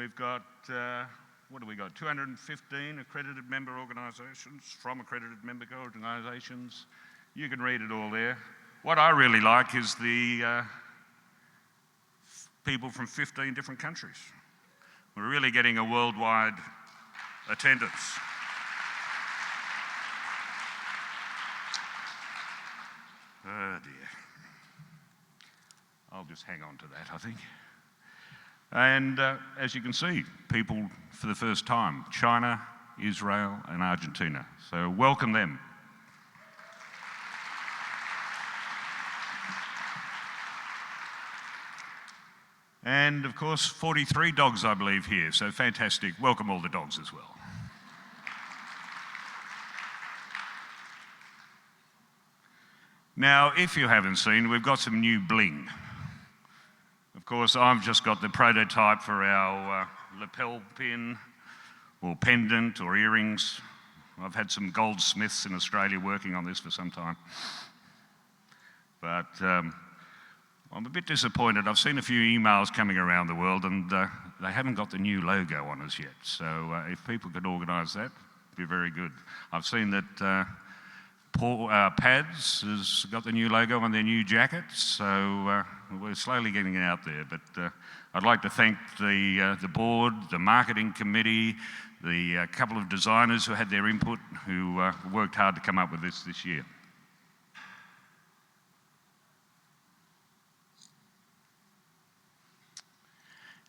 We've got, what do we got? 215 accredited member organisations, from accredited member organisations. You can read it all there. What I really like is the people from 15 different countries. We're really getting a worldwide attendance. Oh dear. I'll just hang on to that, I think. And as you can see, people for the first time, China, Israel and Argentina. So welcome them. And of course, 43 dogs, I believe, here. So fantastic. Welcome all the dogs as well. Now, if you haven't seen, we've got some new bling. Of course, I've just got the prototype for our lapel pin or pendant or earrings. I've had some goldsmiths in Australia working on this for some time. But I'm a bit disappointed. I've seen a few emails coming around the world and they haven't got the new logo on us yet. So if people could organise that, it'd be very good. I've seen that Pads has got the new logo on their new jackets, so we're slowly getting it out there. But I'd like to thank the board, the marketing committee, the couple of designers who had their input, who worked hard to come up with this year.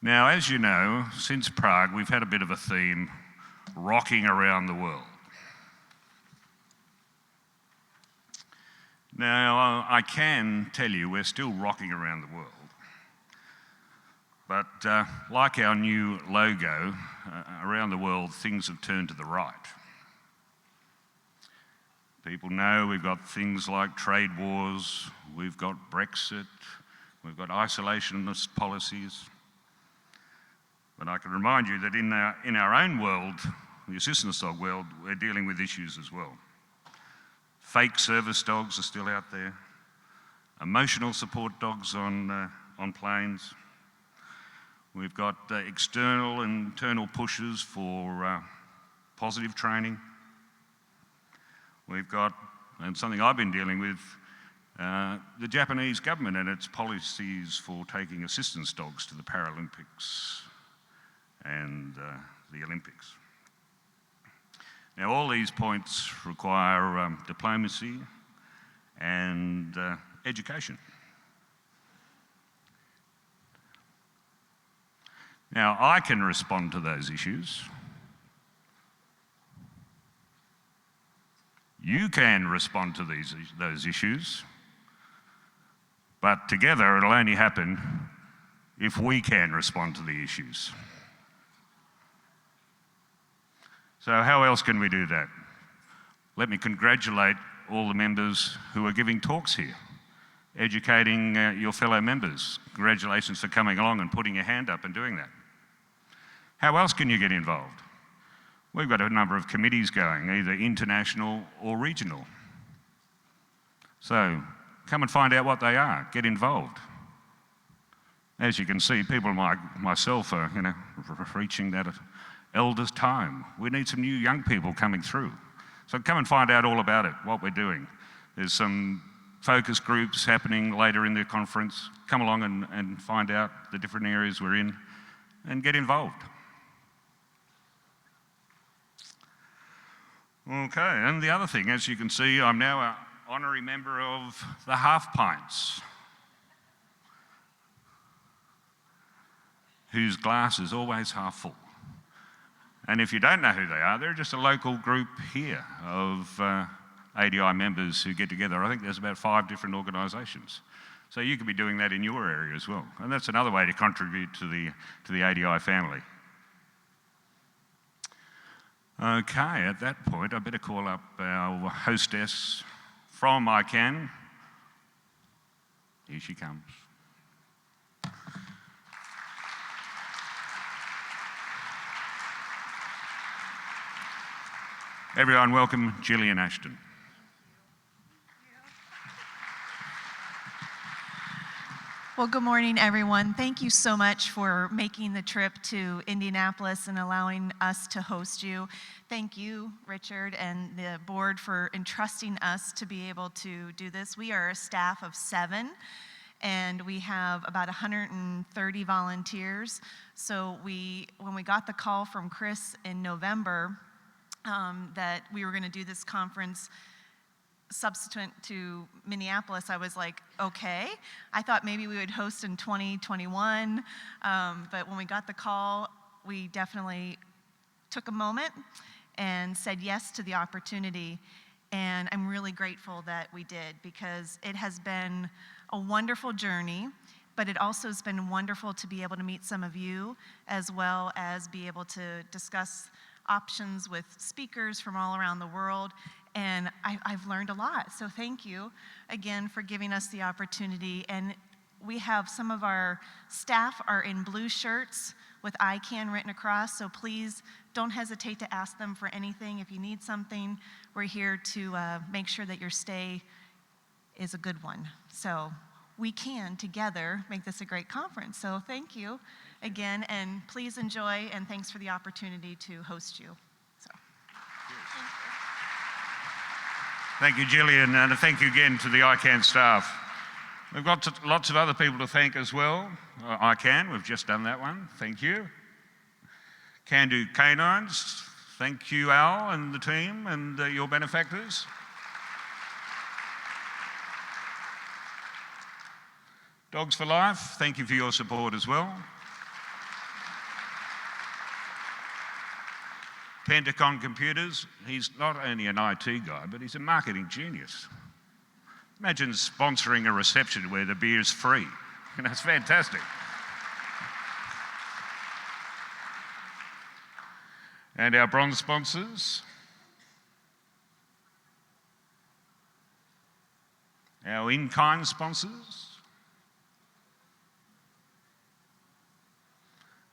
Now, as you know, since Prague, we've had a bit of a theme, rocking around the world. Now, I can tell you we're still rocking around the world. But like our new logo, around the world, things have turned to the right. People know we've got things like trade wars, we've got Brexit, we've got isolationist policies. But I can remind you that in our own world, the assistance dog world, we're dealing with issues as well. Fake service dogs are still out there. Emotional support dogs on planes. We've got external and internal pushes for positive training. We've got, and something I've been dealing with, the Japanese government and its policies for taking assistance dogs to the Paralympics and the Olympics. Now, all these points require diplomacy and education. Now, I can respond to those issues. You can respond to those issues. But together, it'll only happen if we can respond to the issues. So how else can we do that? Let me congratulate all the members who are giving talks here, educating your fellow members. Congratulations for coming along and putting your hand up and doing that. How else can you get involved? We've got a number of committees going, either international or regional. So come and find out what they are, get involved. As you can see, people like myself are, reaching that elders' time. We need some new young people coming through. So come and find out all about it, what we're doing. There's some focus groups happening later in the conference. Come along and find out the different areas we're in and get involved. Okay, and the other thing, as you can see, I'm now an honorary member of the Half Pints, whose glass is always half full. And if you don't know who they are, they're just a local group here of ADI members who get together. I think there's about 5 different organisations. So you could be doing that in your area as well. And that's another way to contribute to the ADI family. Okay, at that point, I better call up our hostess from ICANN. Here she comes. Everyone, welcome Gillian Ashton. Well, good morning, everyone. Thank you so much for making the trip to Indianapolis and allowing us to host you. Thank you, Richard, and the board for entrusting us to be able to do this. We are a staff of 7, and we have about 130 volunteers. So when we got the call from Chris in November that we were going to do this conference subsequent to Minneapolis, I was like, okay. I thought maybe we would host in 2021, but when we got the call, we definitely took a moment and said yes to the opportunity, and I'm really grateful that we did, because it has been a wonderful journey, but it also has been wonderful to be able to meet some of you, as well as be able to discuss options with speakers from all around the world. And I've learned a lot. So thank you again for giving us the opportunity. And we have some of our staff are in blue shirts with ICANN written across. So please don't hesitate to ask them for anything. If you need something, we're here to make sure that your stay is a good one. So we can together make this a great conference. So thank you again, and please enjoy, and thanks for the opportunity to host you. Thank you, Gillian, and thank you again to the ICANN staff. We've got lots of other people to thank as well. ICANN, we've just done that one, thank you. Can Do Canines, thank you, Al and the team and your benefactors. Dogs for Life, thank you for your support as well. Pentacon Computers, he's not only an IT guy, but he's a marketing genius. Imagine sponsoring a reception where the beer's free. It's fantastic. And our bronze sponsors, our in-kind sponsors,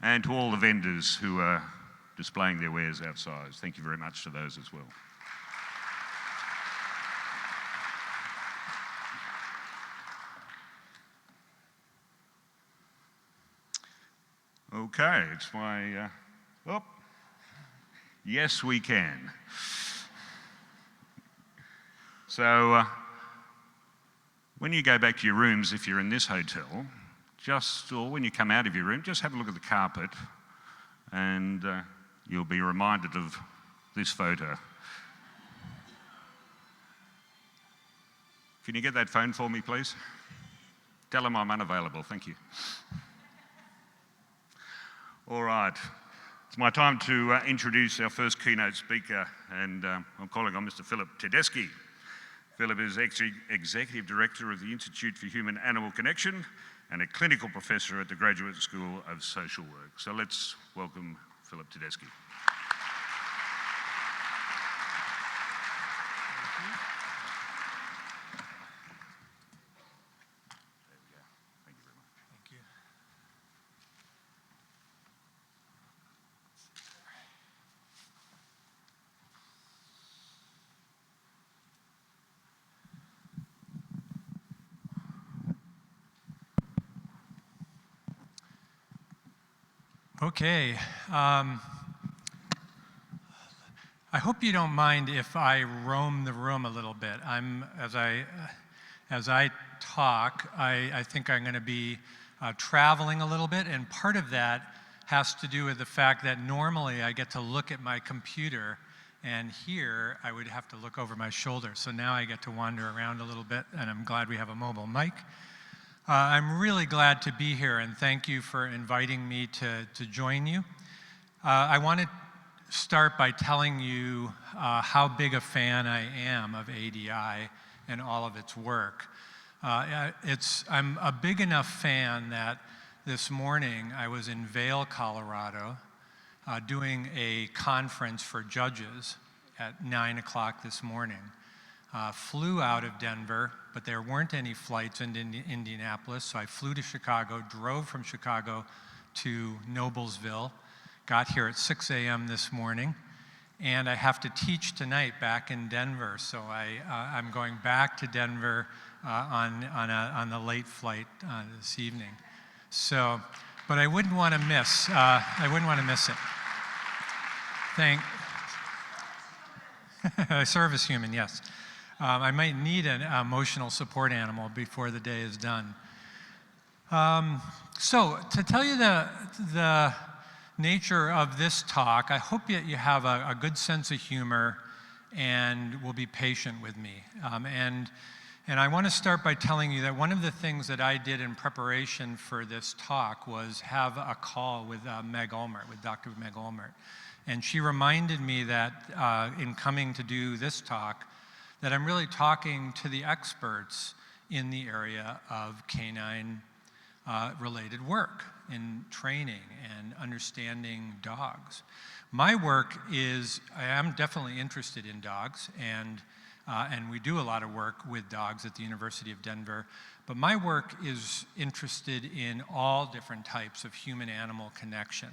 and to all the vendors who are displaying their wares outside. Thank you very much to those as well. Okay, it's my, yes we can. So, when you go back to your rooms, if you're in this hotel, or when you come out of your room, just have a look at the carpet, and you'll be reminded of this photo. Can you get that phone for me, please? Tell them I'm unavailable, thank you. All right, it's my time to introduce our first keynote speaker, and I'm calling on Mr. Philip Tedeschi. Philip is Executive Director of the Institute for Human-Animal Connection and a clinical professor at the Graduate School of Social Work. So let's welcome Philip Tedeschi. Okay. I hope you don't mind if I roam the room a little bit. As I talk, I think I'm going to be traveling a little bit, and part of that has to do with the fact that normally I get to look at my computer, and here I would have to look over my shoulder. So now I get to wander around a little bit, and I'm glad we have a mobile mic. I'm really glad to be here, and thank you for inviting me to join you. I want to start by telling you how big a fan I am of ADI and all of its work. I'm a big enough fan that this morning I was in Vail, Colorado, doing a conference for judges at 9 o'clock this morning. Flew out of Denver, but there weren't any flights into Indianapolis, so I flew to Chicago, drove from Chicago to Noblesville, got here at 6 a.m. this morning, and I have to teach tonight back in Denver, so I'm going back to Denver on the late flight this evening. So, but I wouldn't want to miss. I wouldn't want to miss it. A service human, yes. I might need an emotional support animal before the day is done. So, to tell you the nature of this talk, I hope that you have a good sense of humor and will be patient with me. And I want to start by telling you that one of the things that I did in preparation for this talk was have a call with Meg Ulmert, with Dr. Meg Ulmert. And she reminded me that in coming to do this talk, that I'm really talking to the experts in the area of canine related work in training and understanding dogs. My work is, I am definitely interested in dogs, and we do a lot of work with dogs at the University of Denver, but my work is interested in all different types of human-animal connection.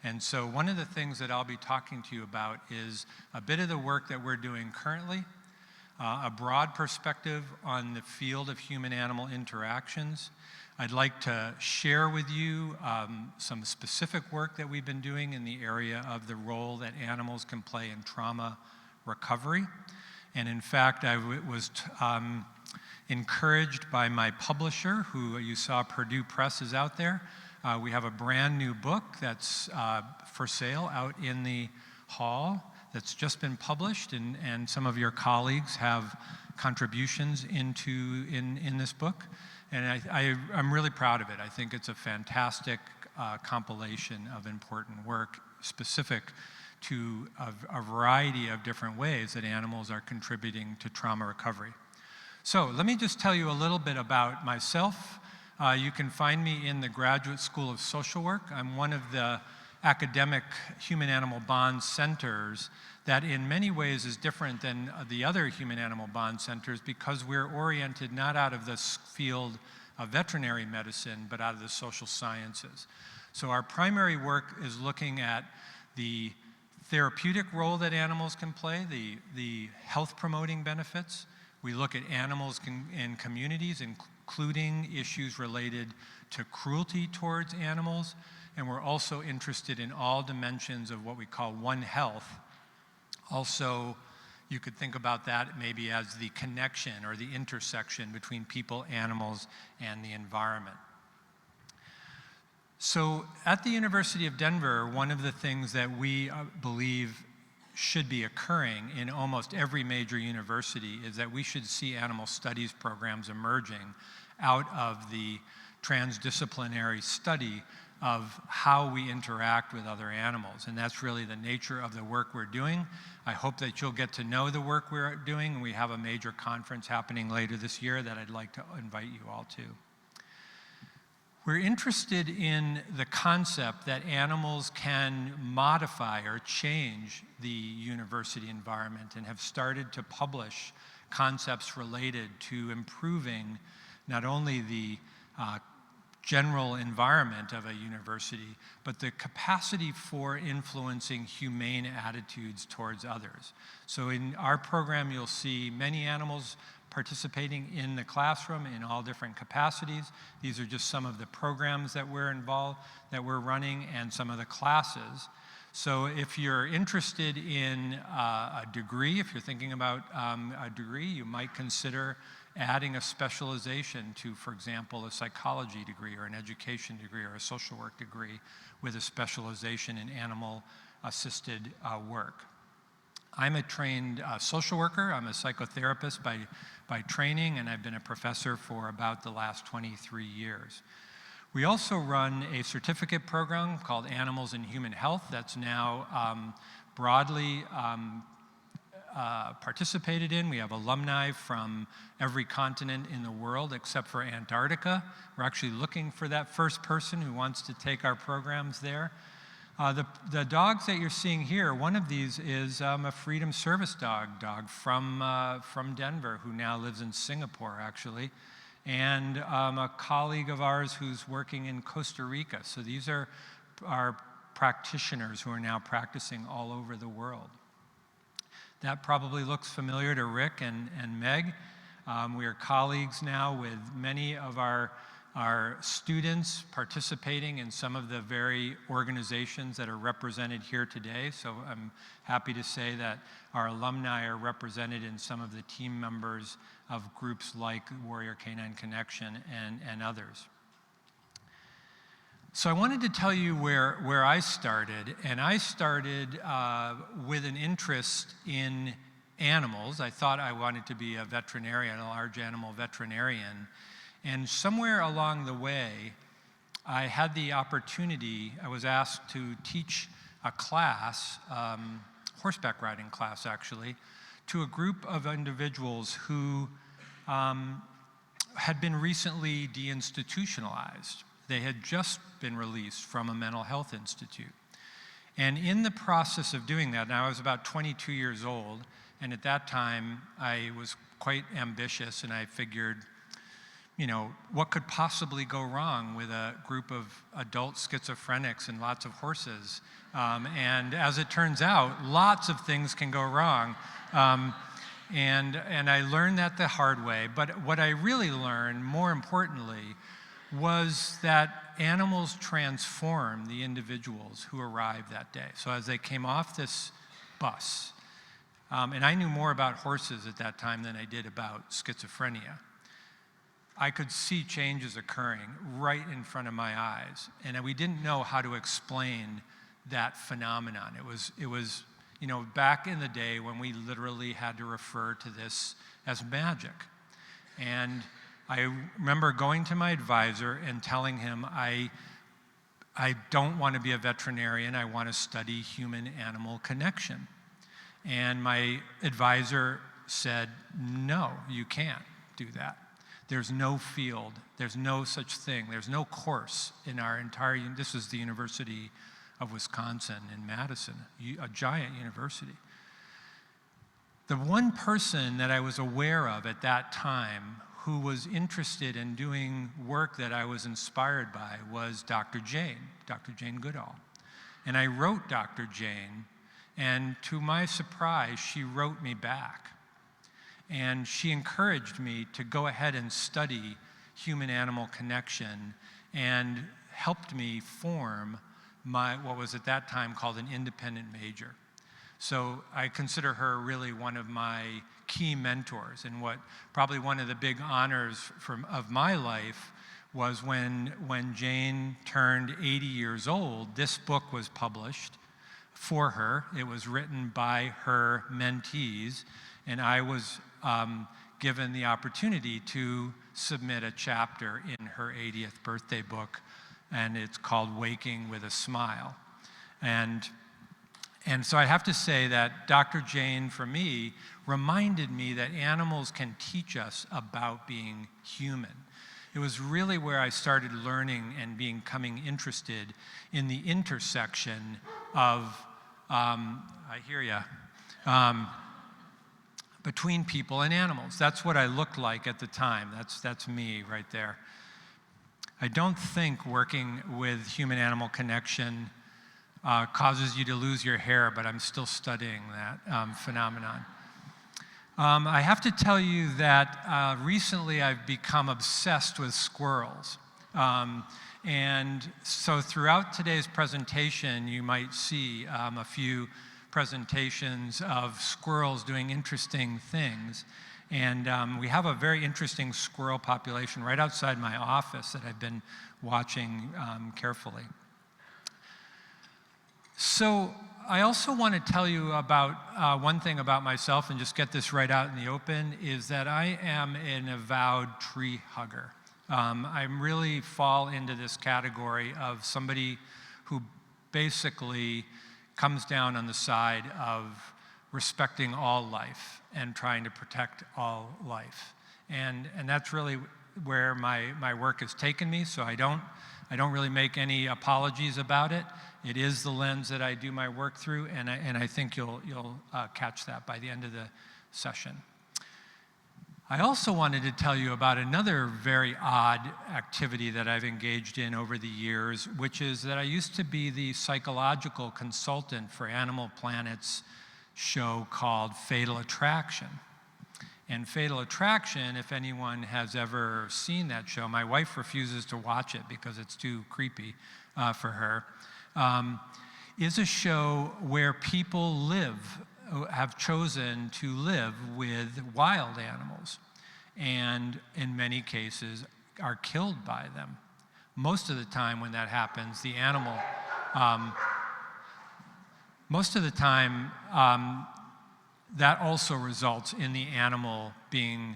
And so one of the things that I'll be talking to you about is a bit of the work that we're doing currently, a broad perspective on the field of human-animal interactions. I'd like to share with you some specific work that we've been doing in the area of the role that animals can play in trauma recovery. And in fact, I was encouraged by my publisher, who you saw Purdue Press is out there. We have a brand new book that's for sale out in the hall that's just been published, and some of your colleagues have contributions in this book. And I'm really proud of it. I think it's a fantastic compilation of important work specific to a variety of different ways that animals are contributing to trauma recovery. So let me just tell you a little bit about myself. You can find me in the Graduate School of Social Work. I'm one of the academic human-animal bond centers that in many ways is different than the other human-animal bond centers because we're oriented not out of this field of veterinary medicine, but out of the social sciences. So our primary work is looking at the therapeutic role that animals can play, the health-promoting benefits. We look at animals in communities, including issues related to cruelty towards animals, and we're also interested in all dimensions of what we call One Health. Also, you could think about that maybe as the connection or the intersection between people, animals, and the environment. So at the University of Denver, one of the things that we believe should be occurring in almost every major university is that we should see animal studies programs emerging out of the transdisciplinary study of how we interact with other animals. And that's really the nature of the work we're doing. I hope that you'll get to know the work we're doing. We have a major conference happening later this year that I'd like to invite you all to. We're interested in the concept that animals can modify or change the university environment and have started to publish concepts related to improving not only the general environment of a university, but the capacity for influencing humane attitudes towards others. So in our program, you'll see many animals participating in the classroom in all different capacities. These are just some of the programs that we're involved, that we're running, and some of the classes. So if you're interested in a degree, if you're thinking about a degree, you might consider adding a specialization to, for example, a psychology degree or an education degree or a social work degree with a specialization in animal-assisted work. I'm a trained social worker. I'm a psychotherapist by training, and I've been a professor for about the last 23 years. We also run a certificate program called Animals in Human Health that's now broadly participated in. We have alumni from every continent in the world except for Antarctica. We're actually looking for that first person who wants to take our programs there. The dogs that you're seeing here, one of these is a Freedom Service dog from Denver who now lives in Singapore, actually, and a colleague of ours who's working in Costa Rica. So these are our practitioners who are now practicing all over the world. That probably looks familiar to Rick and Meg. We are colleagues now with many of our students participating in some of the very organizations that are represented here today. So I'm happy to say that our alumni are represented in some of the team members of groups like Warrior Canine Connection and others. So I wanted to tell you where I started, and I started with an interest in animals. I thought I wanted to be a veterinarian, a large animal veterinarian, and somewhere along the way, I had the opportunity, I was asked to teach a class, horseback riding class actually, to a group of individuals who had been recently deinstitutionalized. They had just been released from a mental health institute. And in the process of doing that, now I was about 22 years old, and at that time I was quite ambitious, and I figured, you know, what could possibly go wrong with a group of adult schizophrenics and lots of horses? And as it turns out, lots of things can go wrong. And I learned that the hard way, but what I really learned, more importantly, was that animals transform the individuals who arrived that day. So as they came off this bus, and I knew more about horses at that time than I did about schizophrenia, I could see changes occurring right in front of my eyes, and we didn't know how to explain that phenomenon. It was, you know, back in the day when we literally had to refer to this as magic. And I remember going to my advisor and telling him, I don't want to be a veterinarian, I want to study human-animal connection. And my advisor said, no, you can't do that. There's no field, there's no such thing, there's no course in our entire, this is the University of Wisconsin in Madison, a giant university. The one person that I was aware of at that time who was interested in doing work that I was inspired by was Dr. Jane Goodall. And I wrote Dr. Jane, and to my surprise, she wrote me back. And she encouraged me to go ahead and study human-animal connection and helped me form what was at that time called an independent major. So I consider her really one of my key mentors, and what probably one of the big honors of my life was when Jane turned 80 years old, this book was published for her. It was written by her mentees, and I was given the opportunity to submit a chapter in her 80th birthday book, and it's called Waking with a Smile. And so I have to say that Dr. Jane, for me, reminded me that animals can teach us about being human. It was really where I started learning and becoming interested in the intersection of, I hear ya, between people and animals. That's what I looked like at the time. That's me right there. I don't think working with human-animal connection causes you to lose your hair, but I'm still studying that phenomenon. I have to tell you that recently I've become obsessed with squirrels. And so throughout today's presentation, you might see a few presentations of squirrels doing interesting things. And we have a very interesting squirrel population right outside my office that I've been watching carefully. So I also want to tell you about one thing about myself, and just get this right out in the open, is that I am an avowed tree hugger. I really fall into this category of somebody who basically comes down on the side of respecting all life and trying to protect all life. And that's really where my work has taken me, so I don't really make any apologies about it. It is the lens that I do my work through, and I think you'll catch that by the end of the session. I also wanted to tell you about another very odd activity that I've engaged in over the years, which is that I used to be the psychological consultant for Animal Planet's show called Fatal Attraction. And Fatal Attraction, if anyone has ever seen that show, my wife refuses to watch it because it's too creepy for her, is a show where people have chosen to live with wild animals, and in many cases are killed by them. Most of the time when that happens, the animal, that also results in the animal being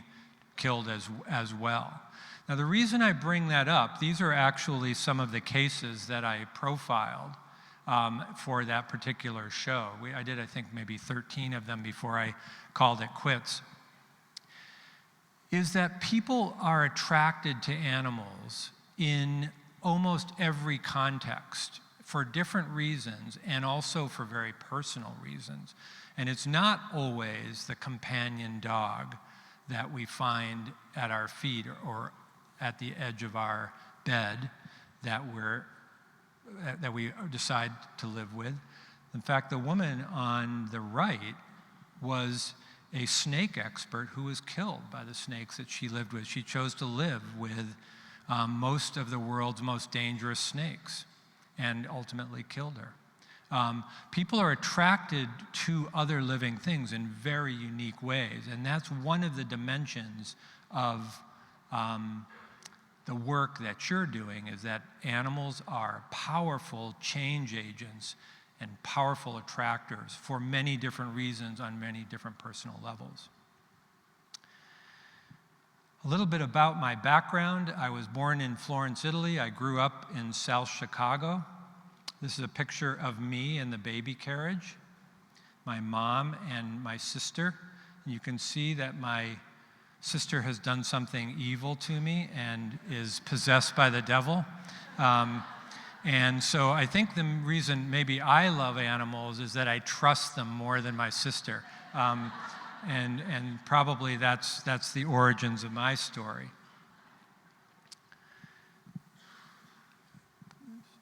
killed as well. Now, the reason I bring that up, these are actually some of the cases that I profiled for that particular show. I did, I think, maybe 13 of them before I called it quits. Is that people are attracted to animals in almost every context for different reasons, and also for very personal reasons. And it's not always the companion dog that we find at our feet or at the edge of our bed that we decide to live with. In fact, the woman on the right was a snake expert who was killed by the snakes that she lived with. She chose to live with most of the world's most dangerous snakes and ultimately killed her. People are attracted to other living things in very unique ways, and that's one of the dimensions of the work that you're doing, is that animals are powerful change agents and powerful attractors for many different reasons on many different personal levels. A little bit about my background. I was born in Florence, Italy. I grew up in South Chicago. This is a picture of me in the baby carriage, my mom and my sister. You can see that my sister has done something evil to me and is possessed by the devil. And so I think the reason maybe I love animals is that I trust them more than my sister. And probably that's the origins of my story.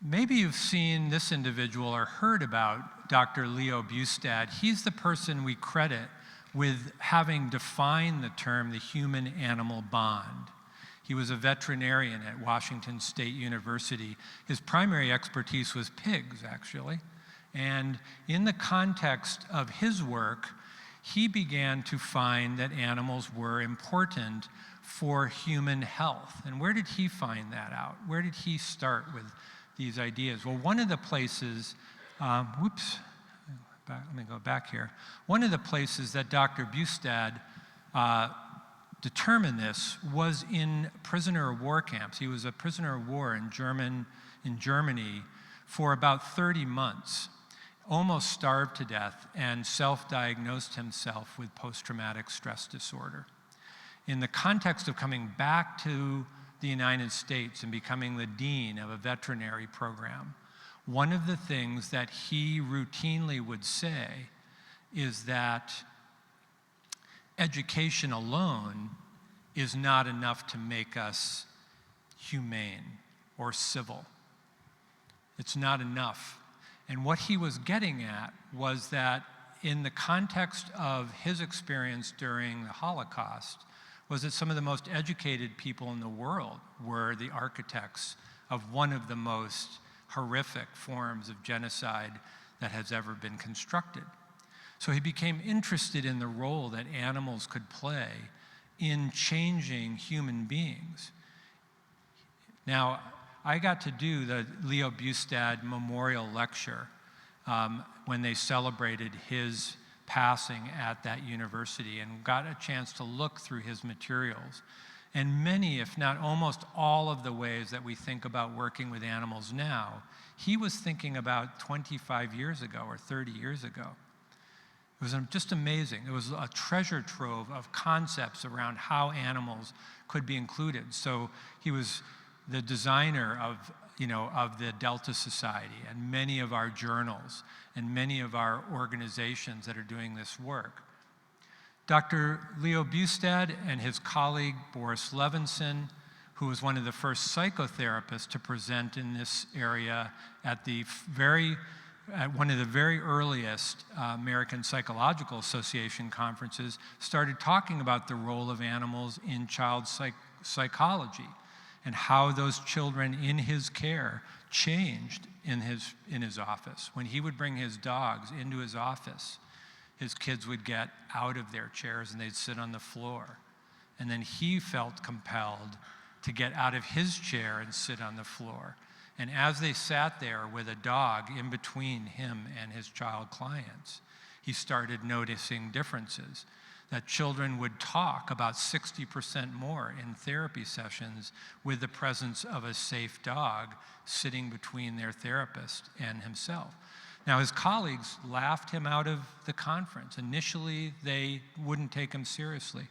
Maybe you've seen this individual or heard about Dr. Leo Bustad. He's the person we credit with having defined the term the human-animal bond. He was a veterinarian at Washington State University. His primary expertise was pigs, actually. And in the context of his work, he began to find that animals were important for human health. And where did he find that out? Where did he start with these ideas? Well, one of the places, let me go back here. One of the places that Dr. Bustad determined this was in prisoner of war camps. He was a prisoner of war in Germany for about 30 months, almost starved to death, and self-diagnosed himself with post-traumatic stress disorder. In the context of coming back to the United States and becoming the dean of a veterinary program, one of the things that he routinely would say is that education alone is not enough to make us humane or civil. It's not enough. And what he was getting at was that in the context of his experience during the Holocaust, was that some of the most educated people in the world were the architects of one of the most horrific forms of genocide that has ever been constructed. So he became interested in the role that animals could play in changing human beings. Now, I got to do the Leo Bustad Memorial Lecture when they celebrated his passing at that university, and got a chance to look through his materials. And many, if not almost all of the ways that we think about working with animals now, he was thinking about 25 years ago or 30 years ago. It was just amazing. It was a treasure trove of concepts around how animals could be included. So he was the designer of the Delta Society and many of our journals and many of our organizations that are doing this work. Dr. Leo Bustad and his colleague Boris Levinson, who was one of the first psychotherapists to present in this area at the very at one of the very earliest American Psychological Association conferences, started talking about the role of animals in child psychology and how those children in his care changed in his office. When he would bring his dogs into his office, his kids would get out of their chairs and they'd sit on the floor. And then he felt compelled to get out of his chair and sit on the floor. And as they sat there with a dog in between him and his child clients, he started noticing differences. That children would talk about 60% more in therapy sessions with the presence of a safe dog sitting between their therapist and himself. Now, his colleagues laughed him out of the conference. Initially, they wouldn't take him seriously.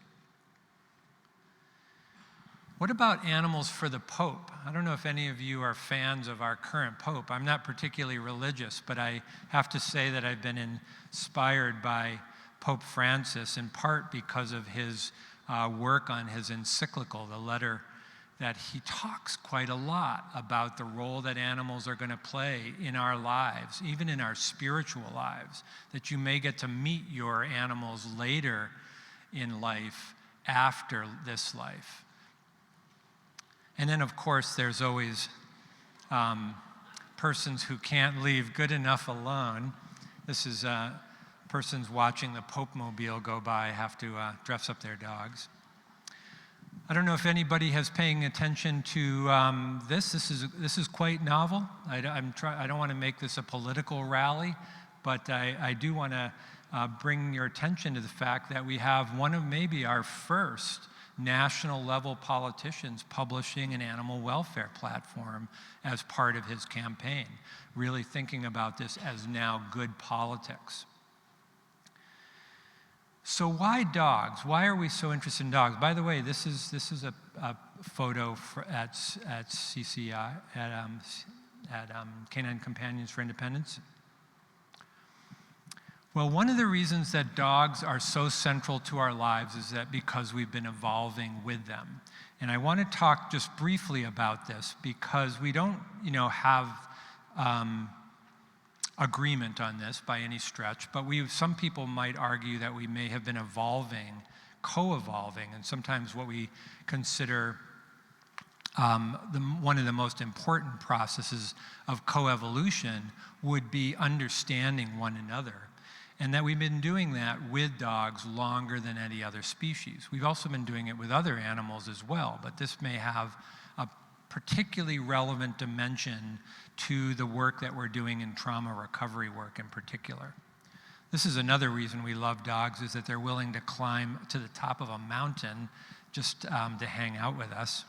What about animals for the Pope? I don't know if any of you are fans of our current Pope. I'm not particularly religious, but I have to say that I've been inspired by Pope Francis, in part because of his work on his encyclical, the letter that he talks quite a lot about the role that animals are going to play in our lives, even in our spiritual lives, that you may get to meet your animals later in life, after this life. And then, of course, there's always persons who can't leave good enough alone. This is persons watching the Pope Mobile go by have to dress up their dogs. I don't know if anybody has paying attention to this. This is quite novel. I don't want to make this a political rally, but I do want to bring your attention to the fact that we have one of maybe our first national level politicians publishing an animal welfare platform as part of his campaign, really thinking about this as now good politics. So why dogs? Why are we so interested in dogs? By the way, this is a photo at CCI, at Canine Companions for Independence. Well, one of the reasons that dogs are so central to our lives is that because we've been evolving with them. And I want to talk just briefly about this because we don't, have agreement on this by any stretch, but some people might argue that we may have been evolving, co-evolving, and sometimes what we consider one of the most important processes of coevolution would be understanding one another. And that we've been doing that with dogs longer than any other species. We've also been doing it with other animals as well, but this may have a particularly relevant dimension to the work that we're doing in trauma recovery work in particular. This is another reason we love dogs, is that they're willing to climb to the top of a mountain just to hang out with us.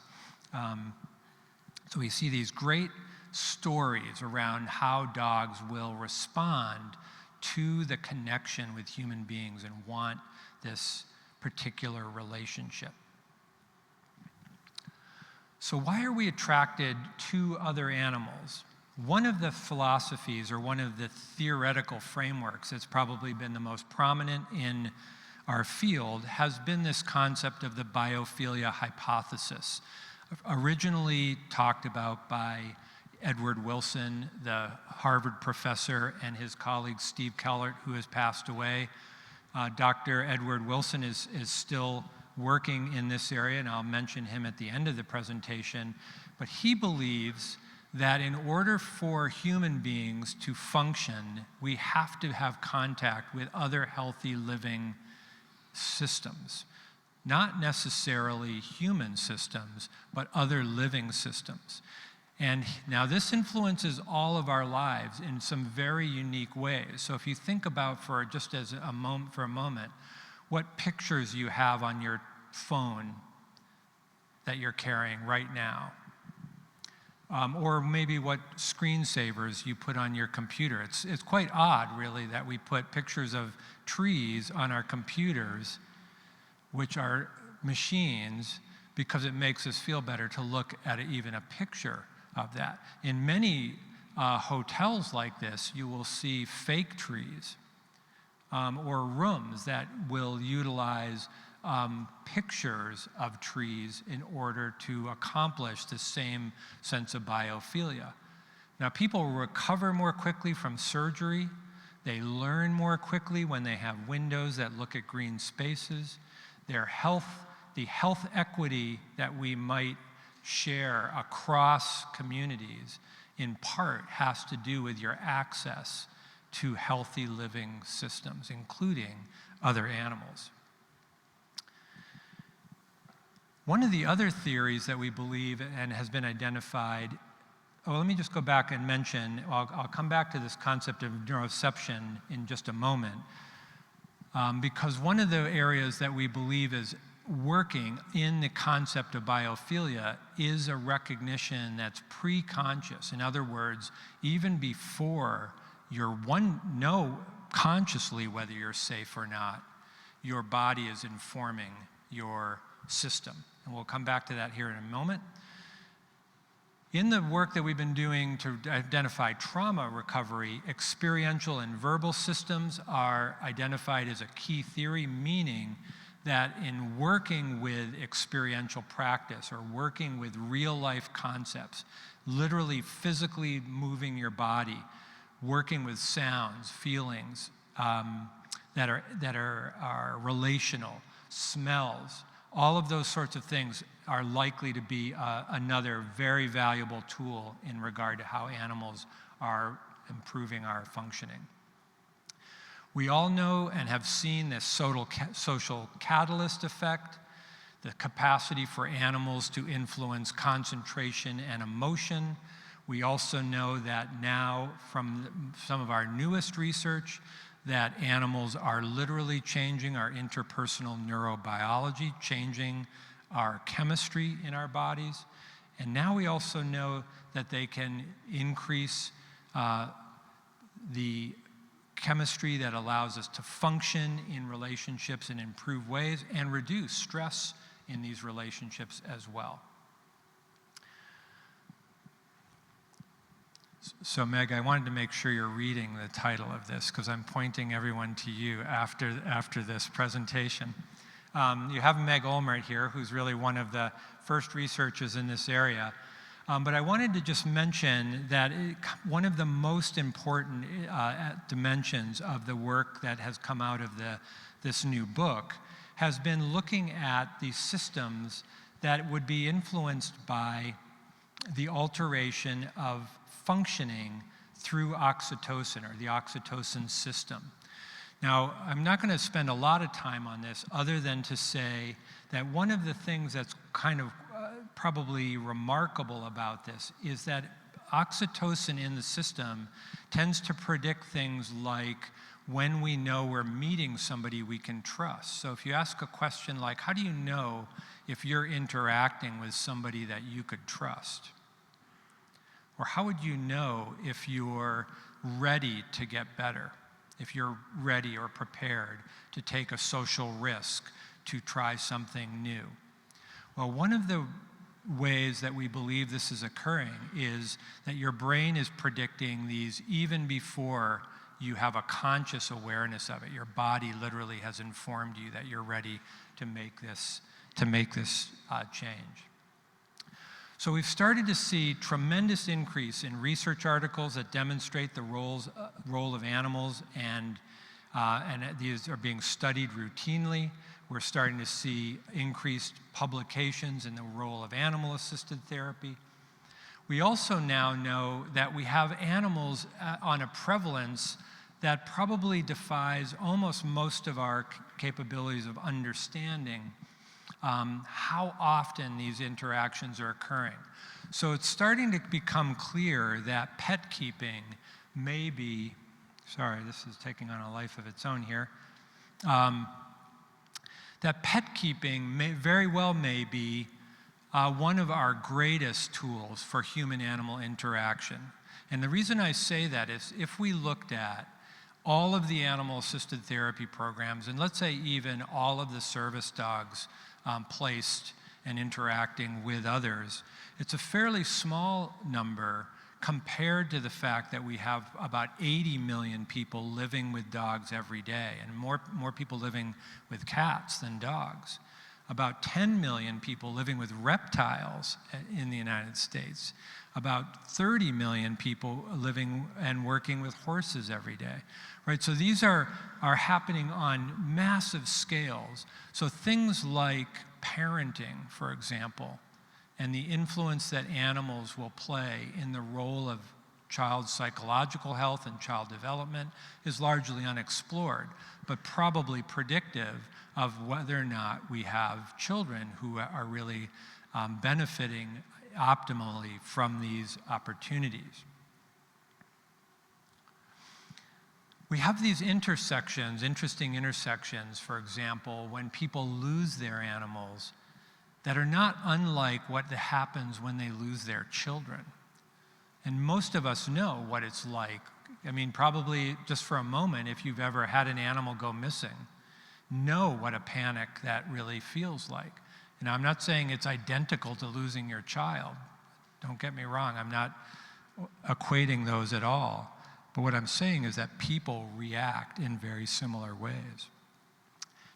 So we see these great stories around how dogs will respond to the connection with human beings and want this particular relationship. So why are we attracted to other animals? One of the philosophies, or one of the theoretical frameworks that's probably been the most prominent in our field has been this concept of the biophilia hypothesis, originally talked about by Edward Wilson, the Harvard professor, and his colleague Steve Kellert, who has passed away. Dr. Edward Wilson is still working in this area, and I'll mention him at the end of the presentation. But he believes that in order for human beings to function, we have to have contact with other healthy living systems. Not necessarily human systems, but other living systems. And now this influences all of our lives in some very unique ways. So if you think about for a moment, what pictures you have on your phone that you're carrying right now. Or maybe what screensavers you put on your computer. It's quite odd, really, that we put pictures of trees on our computers, which are machines, because it makes us feel better to look at even a picture of that. In many hotels like this, you will see fake trees or rooms that will utilize pictures of trees in order to accomplish the same sense of biophilia. Now, people recover more quickly from surgery. They learn more quickly when they have windows that look at green spaces. The health equity that we might share across communities, in part, has to do with your access to healthy living systems, including other animals. One of the other theories that we believe and has been identified, let me just go back and mention, I'll come back to this concept of neuroception in just a moment, because one of the areas that we believe is working in the concept of biophilia is a recognition that's pre-conscious. In other words, even before you know consciously whether you're safe or not, your body is informing your system. And we'll come back to that here in a moment. In the work that we've been doing to identify trauma recovery, experiential and verbal systems are identified as a key theory, meaning that in working with experiential practice or working with real life concepts, literally physically moving your body, working with sounds, feelings that are relational, smells, all of those sorts of things are likely to be another very valuable tool in regard to how animals are improving our functioning. We all know and have seen this social catalyst effect, the capacity for animals to influence concentration and emotion. We also know that now from some of our newest research that animals are literally changing our interpersonal neurobiology, changing our chemistry in our bodies. And now we also know that they can increase the chemistry that allows us to function in relationships in improved ways and reduce stress in these relationships as well. So Meg, I wanted to make sure you're reading the title of this because I'm pointing everyone to you after this presentation. You have Meg Olmert here, who's really one of the first researchers in this area. But I wanted to just mention that one of the most important dimensions of the work that has come out of this new book has been looking at the systems that would be influenced by the alteration of functioning through oxytocin or the oxytocin system. Now, I'm not going to spend a lot of time on this other than to say that one of the things that's kind of probably remarkable about this is that oxytocin in the system tends to predict things like when we know we're meeting somebody we can trust. So if you ask a question like, how do you know if you're interacting with somebody that you could trust? Or how would you know if you're ready to get better? If you're ready or prepared to take a social risk, to try something new? Well, one of the ways that we believe this is occurring is that your brain is predicting these even before you have a conscious awareness of it. Your body literally has informed you that you're ready to make this change. So we've started to see tremendous increase in research articles that demonstrate the role of animals, and these are being studied routinely. We're starting to see increased publications in the role of animal-assisted therapy. We also now know that we have animals on a prevalence that probably defies almost most of our capabilities of understanding how often these interactions are occurring. So it's starting to become clear that pet keeping may be, sorry, this is taking on a life of its own here, that pet keeping very well may be one of our greatest tools for human-animal interaction. And the reason I say that is if we looked at all of the animal-assisted therapy programs, and let's say even all of the service dogs placed and interacting with others, it's a fairly small number compared to the fact that we have about 80 million people living with dogs every day, and more people living with cats than dogs. About 10 million people living with reptiles in the United States. about 30 million people living and working with horses every day, right? So these are happening on massive scales. So things like parenting, for example, and the influence that animals will play in the role of child psychological health and child development is largely unexplored, but probably predictive of whether or not we have children who are really benefiting optimally from these opportunities. We have these intersections, interesting intersections, for example, when people lose their animals that are not unlike what happens when they lose their children. And most of us know what it's like. I mean, probably just for a moment, if you've ever had an animal go missing, know what a panic that really feels like. And I'm not saying it's identical to losing your child. Don't get me wrong, I'm not equating those at all. But what I'm saying is that people react in very similar ways.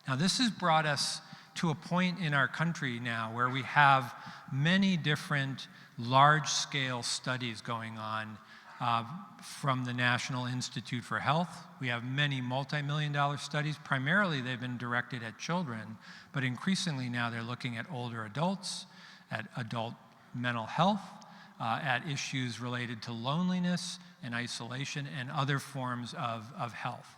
Now, this has brought us to a point in our country now where we have many different large-scale studies going on from the National Institute for Health. We have many multi-million-dollar studies. Primarily, they've been directed at children, but increasingly now they're looking at older adults, at adult mental health, at issues related to loneliness and isolation and other forms of health.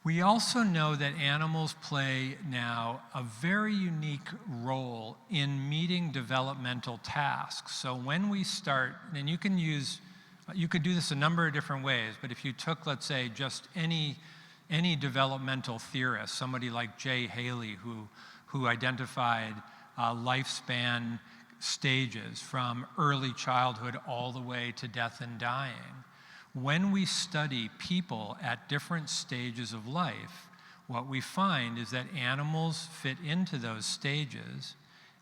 We also know that animals play now a very unique role in meeting developmental tasks. So when we start, and you could do this a number of different ways, but if you took, let's say, just any developmental theorist, somebody like Jay Haley, who identified lifespan stages from early childhood all the way to death and dying. When we study people at different stages of life, what we find is that animals fit into those stages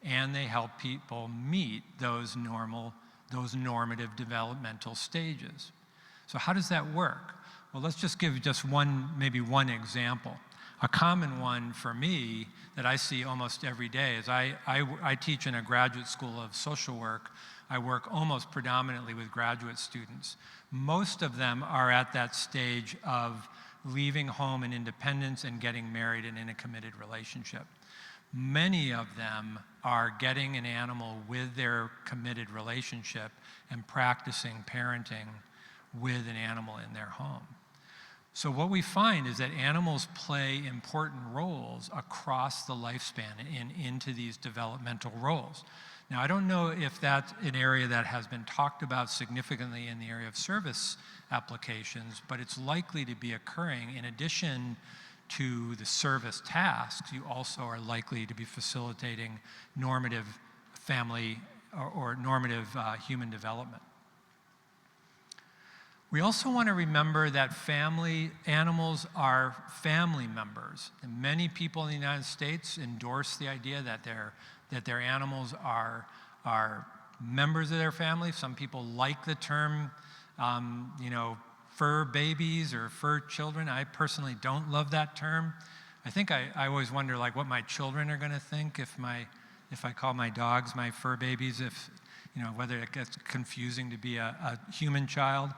and they help people meet those normative developmental stages. So how does that work? Well, let's just give maybe one example. A common one for me that I see almost every day is I teach in a graduate school of social work. I work almost predominantly with graduate students. Most of them are at that stage of leaving home and independence and getting married and in a committed relationship. Many of them are getting an animal with their committed relationship and practicing parenting with an animal in their home. So what we find is that animals play important roles across the lifespan and into these developmental roles. Now, I don't know if that's an area that has been talked about significantly in the area of service applications, but it's likely to be occurring. In addition to the service tasks, you also are likely to be facilitating normative family or normative human development. We also want to remember that animals are family members. And many people in the United States endorse the idea that their animals are members of their family. Some people like the term, fur babies or fur children. I personally don't love that term. I think I always wonder what my children are going to think if I call my dogs my fur babies, whether it gets confusing to be a human child.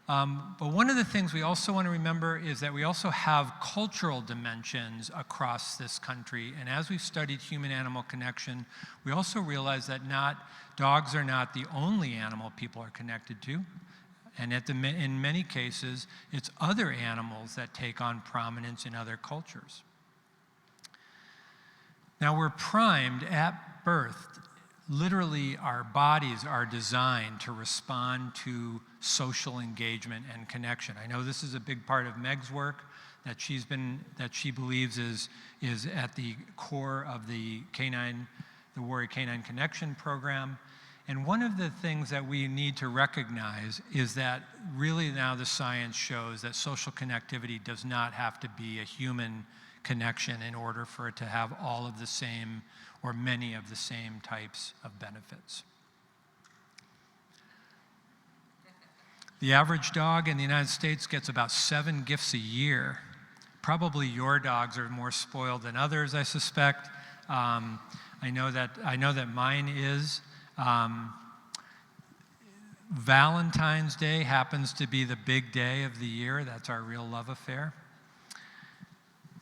But one of the things we also want to remember is that we also have cultural dimensions across this country. And as we've studied human-animal connection, we also realize that dogs are not the only animal people are connected to. And in many cases, it's other animals that take on prominence in other cultures. Now, we're primed at birth. Literally, our bodies are designed to respond to social engagement and connection. I know this is a big part of Meg's work that she believes is at the core of the Warrior Canine Connection program. And one of the things that we need to recognize is that really now the science shows that social connectivity does not have to be a human connection in order for it to have all of the same or many of the same types of benefits. The average dog in the United States gets about 7 gifts a year, Probably your dogs are more spoiled than others, I suspect. I know that mine is. Valentine's Day happens to be the big day of the year. That's our real love affair.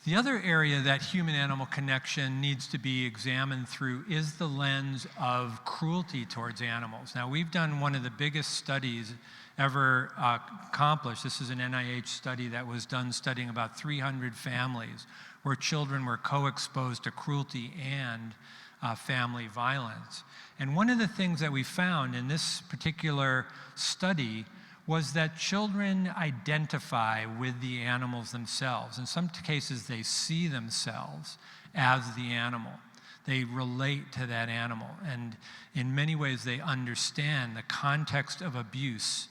The other area that human-animal connection needs to be examined through is the lens of cruelty towards animals. Now, we've done one of the biggest studies ever accomplished. This is an NIH study that was done studying about 300 families where children were co-exposed to cruelty and family violence. And one of the things that we found in this particular study was that children identify with the animals themselves. In some cases, they see themselves as the animal. They relate to that animal. And in many ways, they understand the context of abuse.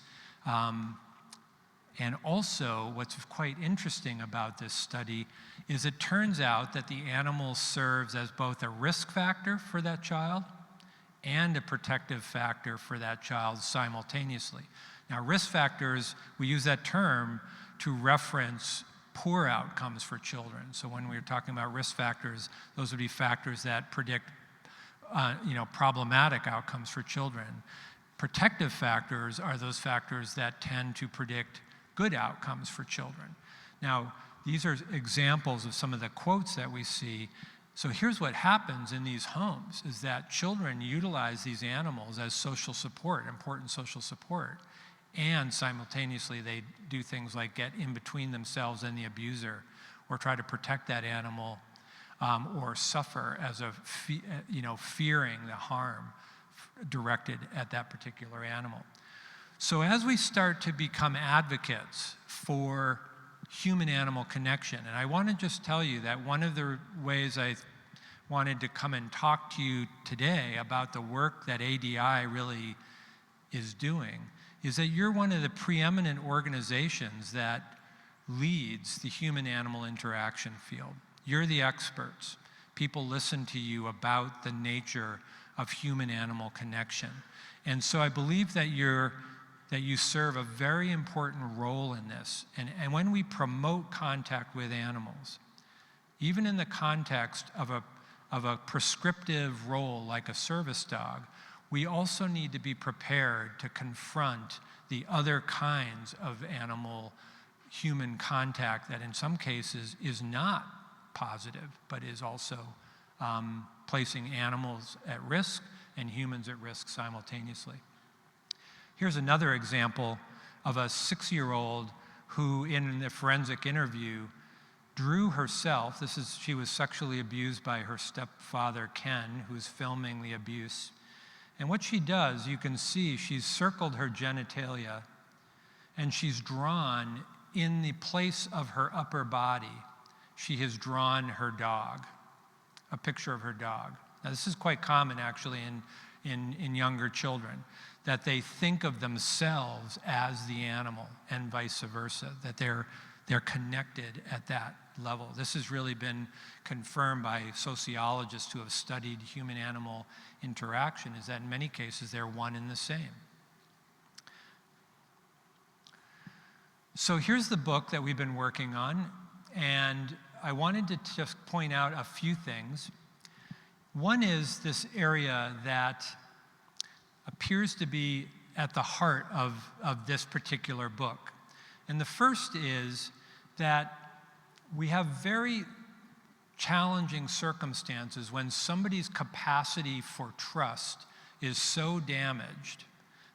And also, what's quite interesting about this study is it turns out that the animal serves as both a risk factor for that child and a protective factor for that child simultaneously. Now, risk factors, we use that term to reference poor outcomes for children. So when we're talking about risk factors, those would be factors that predict problematic outcomes for children. Protective factors are those factors that tend to predict good outcomes for children. Now, these are examples of some of the quotes that we see. So here's what happens in these homes, is that children utilize these animals as social support, important social support, and simultaneously they do things like get in between themselves and the abuser, or try to protect that animal, or suffer as a fearing the harm directed at that particular animal. So as we start to become advocates for human-animal connection, and I want to just tell you that one of the ways I wanted to come and talk to you today about the work that ADI really is doing is that you're one of the preeminent organizations that leads the human-animal interaction field. You're the experts. People listen to you about the nature of human-animal connection. And so I believe that you serve a very important role in this. And when we promote contact with animals, even in the context of a prescriptive role like a service dog, we also need to be prepared to confront the other kinds of animal-human contact that in some cases is not positive, but is also placing animals at risk and humans at risk simultaneously. Here's another example of a 6-year-old who, in the forensic interview, drew herself. She was sexually abused by her stepfather, Ken, who's filming the abuse. And what she does, you can see, she's circled her genitalia, and she's drawn in the place of her upper body, she has drawn her dog, a picture of her dog. Now, this is quite common, actually, in younger children, that they think of themselves as the animal and vice versa, that they're connected at that level. This has really been confirmed by sociologists who have studied human-animal interaction, is that in many cases they're one and the same. So here's the book that we've been working on, and I wanted to just point out a few things. One is this area that appears to be at the heart of this particular book. And the first is that we have very challenging circumstances when somebody's capacity for trust is so damaged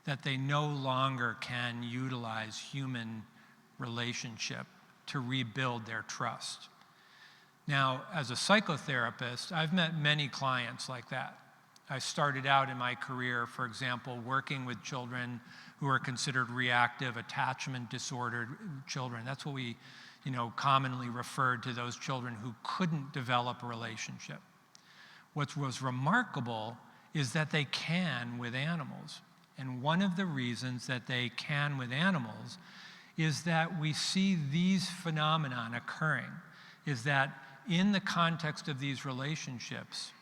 that they no longer can utilize human relationship to rebuild their trust. Now, as a psychotherapist, I've met many clients like that. I started out in my career, for example, working with children who are considered reactive, attachment disordered children. That's what we, commonly referred to those children who couldn't develop a relationship. What was remarkable is that they can with animals. And one of the reasons that they can with animals is that we see these phenomenon occurring, is that in the context of these relationships,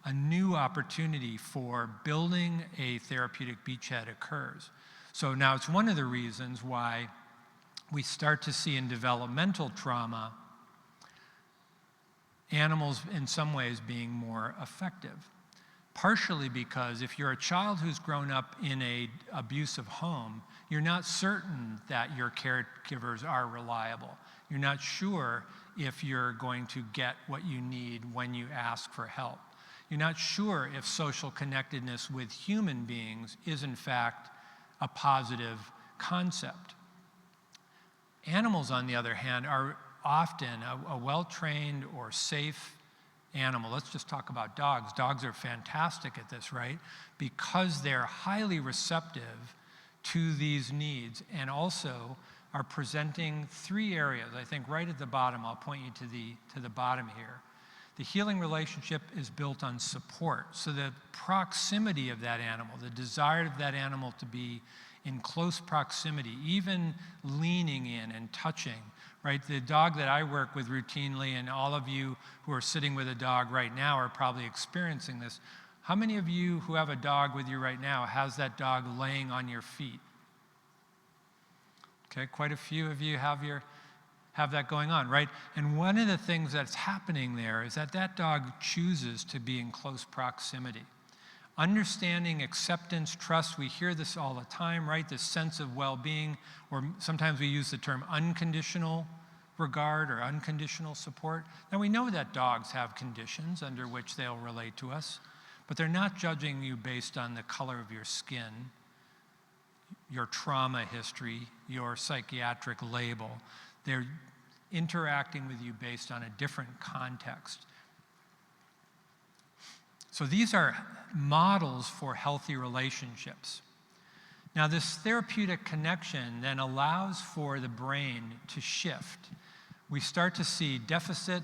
a new opportunity for building a therapeutic beachhead occurs. So now it's one of the reasons why we start to see in developmental trauma animals in some ways being more effective. Partially because if you're a child who's grown up in an abusive home, you're not certain that your caregivers are reliable. You're not sure if you're going to get what you need when you ask for help. You're not sure if social connectedness with human beings is in fact a positive concept. Animals, on the other hand, are often a well-trained or safe animal. Let's just talk about dogs. Dogs are fantastic at this, right? Because they're highly receptive to these needs and also are presenting three areas. I think right at the bottom, I'll point you to the bottom here. The healing relationship is built on support. So the proximity of that animal, the desire of that animal to be in close proximity, even leaning in and touching, right? The dog that I work with routinely, and all of you who are sitting with a dog right now are probably experiencing this. How many of you who have a dog with you right now has that dog laying on your feet? Okay, quite a few of you have that going on, right? And one of the things that's happening there is that dog chooses to be in close proximity. Understanding, acceptance, trust, we hear this all the time, right? This sense of well-being, or sometimes we use the term unconditional regard or unconditional support. Now we know that dogs have conditions under which they'll relate to us, but they're not judging you based on the color of your skin, your trauma history, your psychiatric label. They're interacting with you based on a different context. So these are models for healthy relationships. Now, this therapeutic connection then allows for the brain to shift. We start to see deficit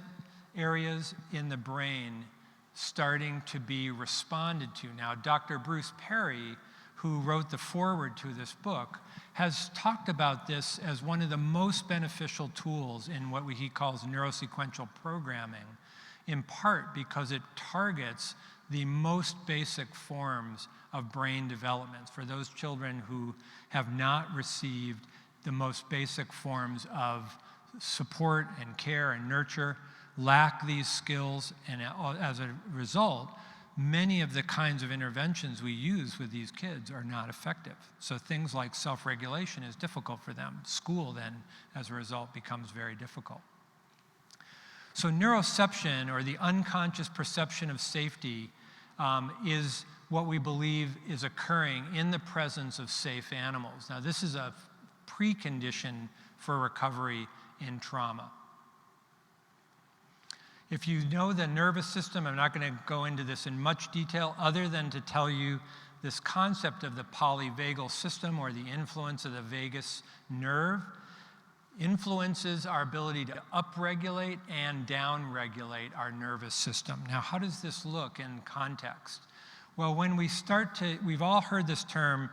areas in the brain starting to be responded to. Now, Dr. Bruce Perry, who wrote the foreword to this book, has talked about this as one of the most beneficial tools in what he calls neurosequential programming, in part because it targets the most basic forms of brain development for those children who have not received the most basic forms of support and care and nurture, lack these skills, and as a result, many of the kinds of interventions we use with these kids are not effective. So things like self-regulation is difficult for them. School then, as a result, becomes very difficult. So neuroception, or the unconscious perception of safety, is what we believe is occurring in the presence of safe animals. Now, this is a precondition for recovery in trauma. If you know the nervous system, I'm not going to go into this in much detail other than to tell you this concept of the polyvagal system, or the influence of the vagus nerve, influences our ability to upregulate and downregulate our nervous system. Now, how does this look in context? Well, when we start to, we've all heard this term,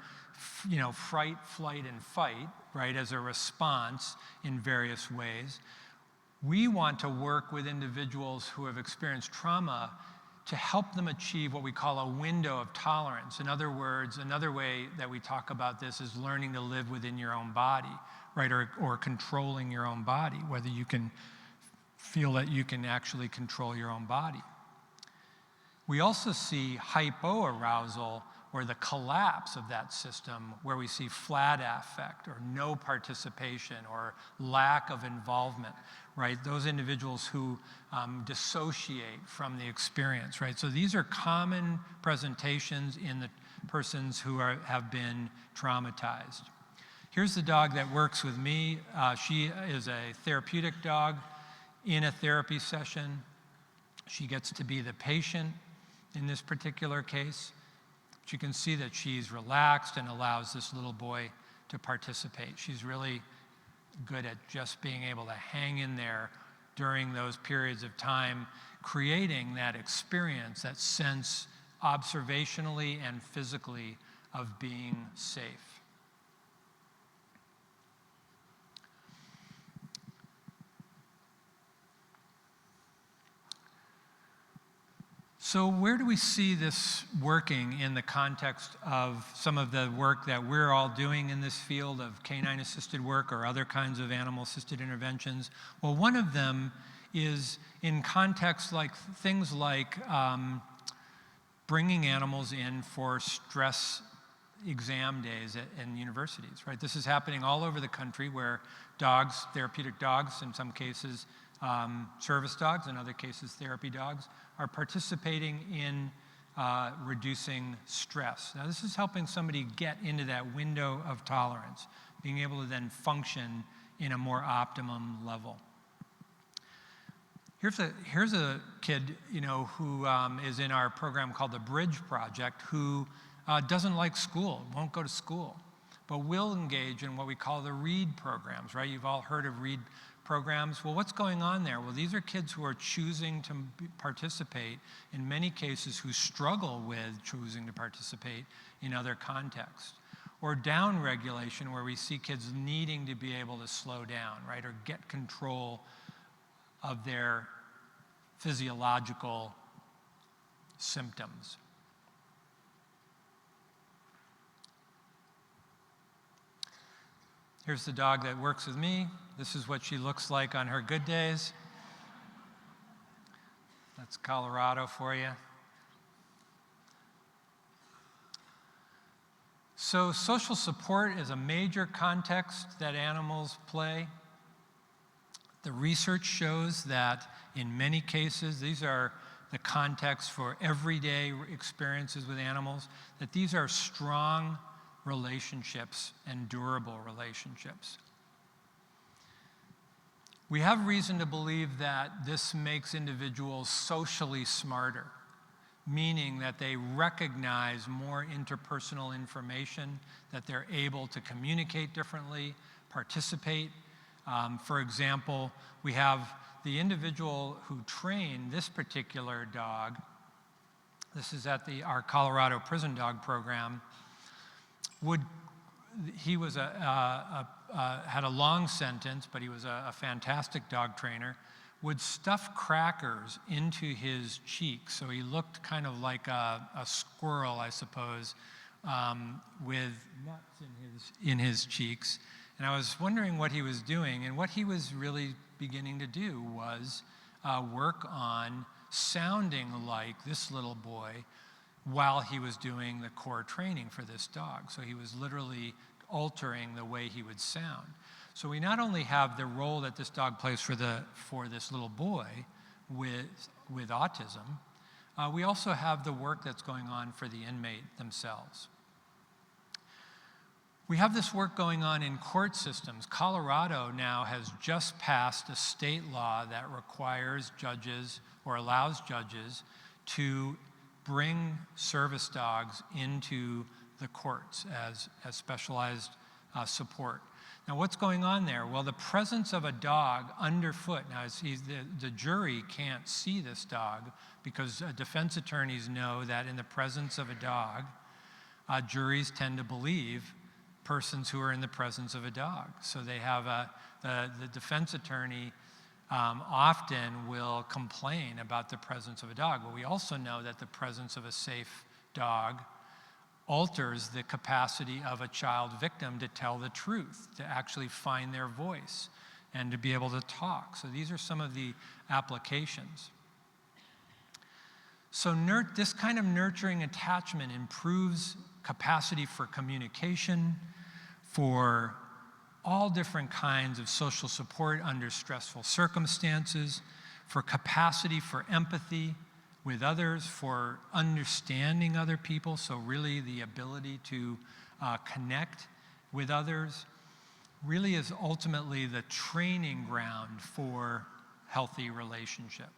fright, flight, and fight, right, as a response in various ways. We want to work with individuals who have experienced trauma to help them achieve what we call a window of tolerance. In other words, another way that we talk about this is learning to live within your own body, right, or controlling your own body, whether you can feel that you can actually control your own body. We also see hypoarousal, or the collapse of that system, where we see flat affect, or no participation, or lack of involvement, right? Those individuals who dissociate from the experience, right? So these are common presentations in the persons who have been traumatized. Here's the dog that works with me. She is a therapeutic dog in a therapy session. She gets to be the patient in this particular case. But you can see that she's relaxed and allows this little boy to participate. She's really good at just being able to hang in there during those periods of time, creating that experience, that sense observationally and physically of being safe. So where do we see this working in the context of some of the work that we're all doing in this field of canine-assisted work or other kinds of animal-assisted interventions? Well, one of them is in contexts like things like bringing animals in for stress exam days in universities, right? This is happening all over the country where dogs, therapeutic dogs in some cases, service dogs, in other cases therapy dogs, are participating in reducing stress. Now this is helping somebody get into that window of tolerance, being able to then function in a more optimum level. Here's a kid, who is in our program called the Bridge Project, who doesn't like school, won't go to school, but will engage in what we call the READ programs, right? You've all heard of READ programs. Well, what's going on there? Well, these are kids who are choosing to participate, in many cases who struggle with choosing to participate in other contexts. Or down regulation, where we see kids needing to be able to slow down, right? Or get control of their physiological symptoms. Here's the dog that works with me. This is what she looks like on her good days. That's Colorado for you. So social support is a major context that animals play. The research shows that in many cases, these are the contexts for everyday experiences with animals, that these are strong relationships and durable relationships. We have reason to believe that this makes individuals socially smarter, meaning that they recognize more interpersonal information, that they're able to communicate differently, participate. For example, we have the individual who trained this particular dog. This is at our Colorado prison dog program. He was had a long sentence, but he was a fantastic dog trainer, would stuff crackers into his cheeks. So he looked kind of like a squirrel, I suppose, with nuts in his cheeks. And I was wondering what he was doing, and what he was really beginning to do was work on sounding like this little boy while he was doing the core training for this dog. So he was literally altering the way he would sound. So we not only have the role that this dog plays for this little boy with autism, we also have the work that's going on for the inmate themselves. We have this work going on in court systems. Colorado now has just passed a state law that requires judges or allows judges to bring service dogs into the courts as specialized support. Now, what's going on there? Well, the presence of a dog underfoot. Now, the jury can't see this dog because defense attorneys know that in the presence of a dog, juries tend to believe persons who are in the presence of a dog. So they have the defense attorney often will complain about the presence of a dog. But we also know that the presence of a safe dog alters the capacity of a child victim to tell the truth, to actually find their voice, and to be able to talk. So these are some of the applications. So this kind of nurturing attachment improves capacity for communication, for all different kinds of social support under stressful circumstances, for capacity for empathy with others, for understanding other people, so really the ability to connect with others, really is ultimately the training ground for healthy relationship.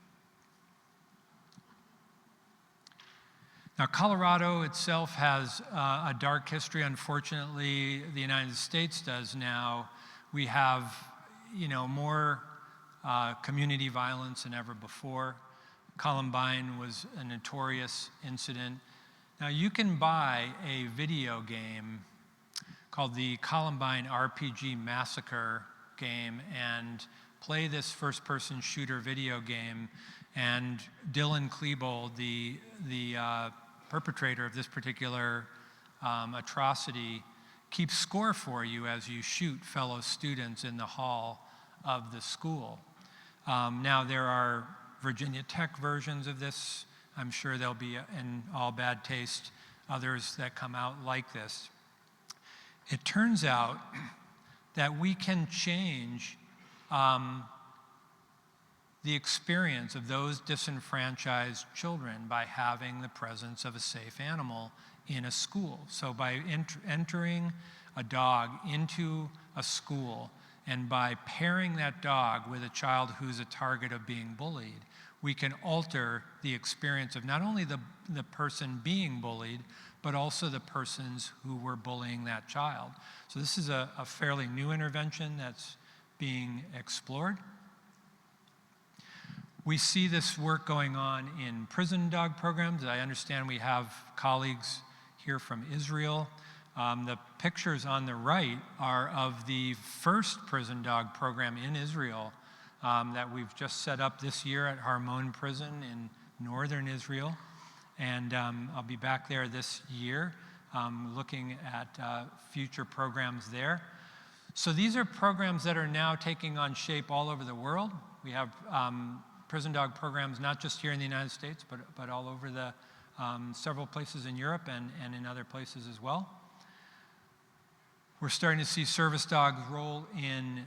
Now, Colorado itself has a dark history. Unfortunately, the United States does now. We have, more community violence than ever before. Columbine was a notorious incident. Now, you can buy a video game called the Columbine RPG Massacre game and play this first-person shooter video game And Dylan Klebold, the perpetrator of this particular atrocity, keeps score for you as you shoot fellow students in the hall of the school. Now, there are Virginia Tech versions of this. I'm sure there'll be, in all bad taste, others that come out like this. It turns out that we can change the experience of those disenfranchised children by having the presence of a safe animal in a school. So by entering a dog into a school and by pairing that dog with a child who's a target of being bullied, we can alter the experience of not only the person being bullied, but also the persons who were bullying that child. So this is a fairly new intervention that's being explored. We see this work going on in prison dog programs. I understand we have colleagues here from Israel. The pictures on the right are of the first prison dog program in Israel that we've just set up this year at Harmon Prison in northern Israel. And I'll be back there this year looking at future programs there. So these are programs that are now taking on shape all over the world. We have prison dog programs not just here in the United States, but all over the several places in Europe and in other places as well. We're starting to see service dogs' role in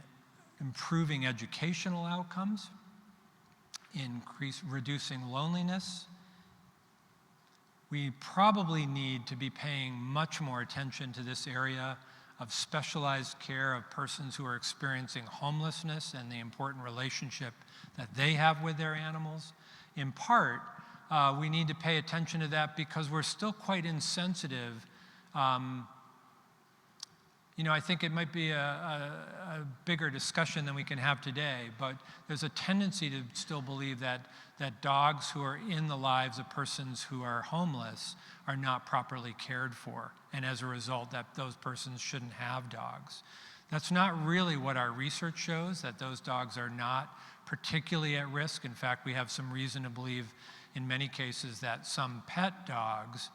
improving educational outcomes, reducing loneliness. We probably need to be paying much more attention to this area of specialized care of persons who are experiencing homelessness and the important relationship that they have with their animals. In part, we need to pay attention to that because we're still quite insensitive. I think it might be a bigger discussion than we can have today, but there's a tendency to still believe that dogs who are in the lives of persons who are homeless are not properly cared for, and as a result, that those persons shouldn't have dogs. That's not really what our research shows, that those dogs are not particularly at risk. In fact, we have some reason to believe in many cases that some pet dogs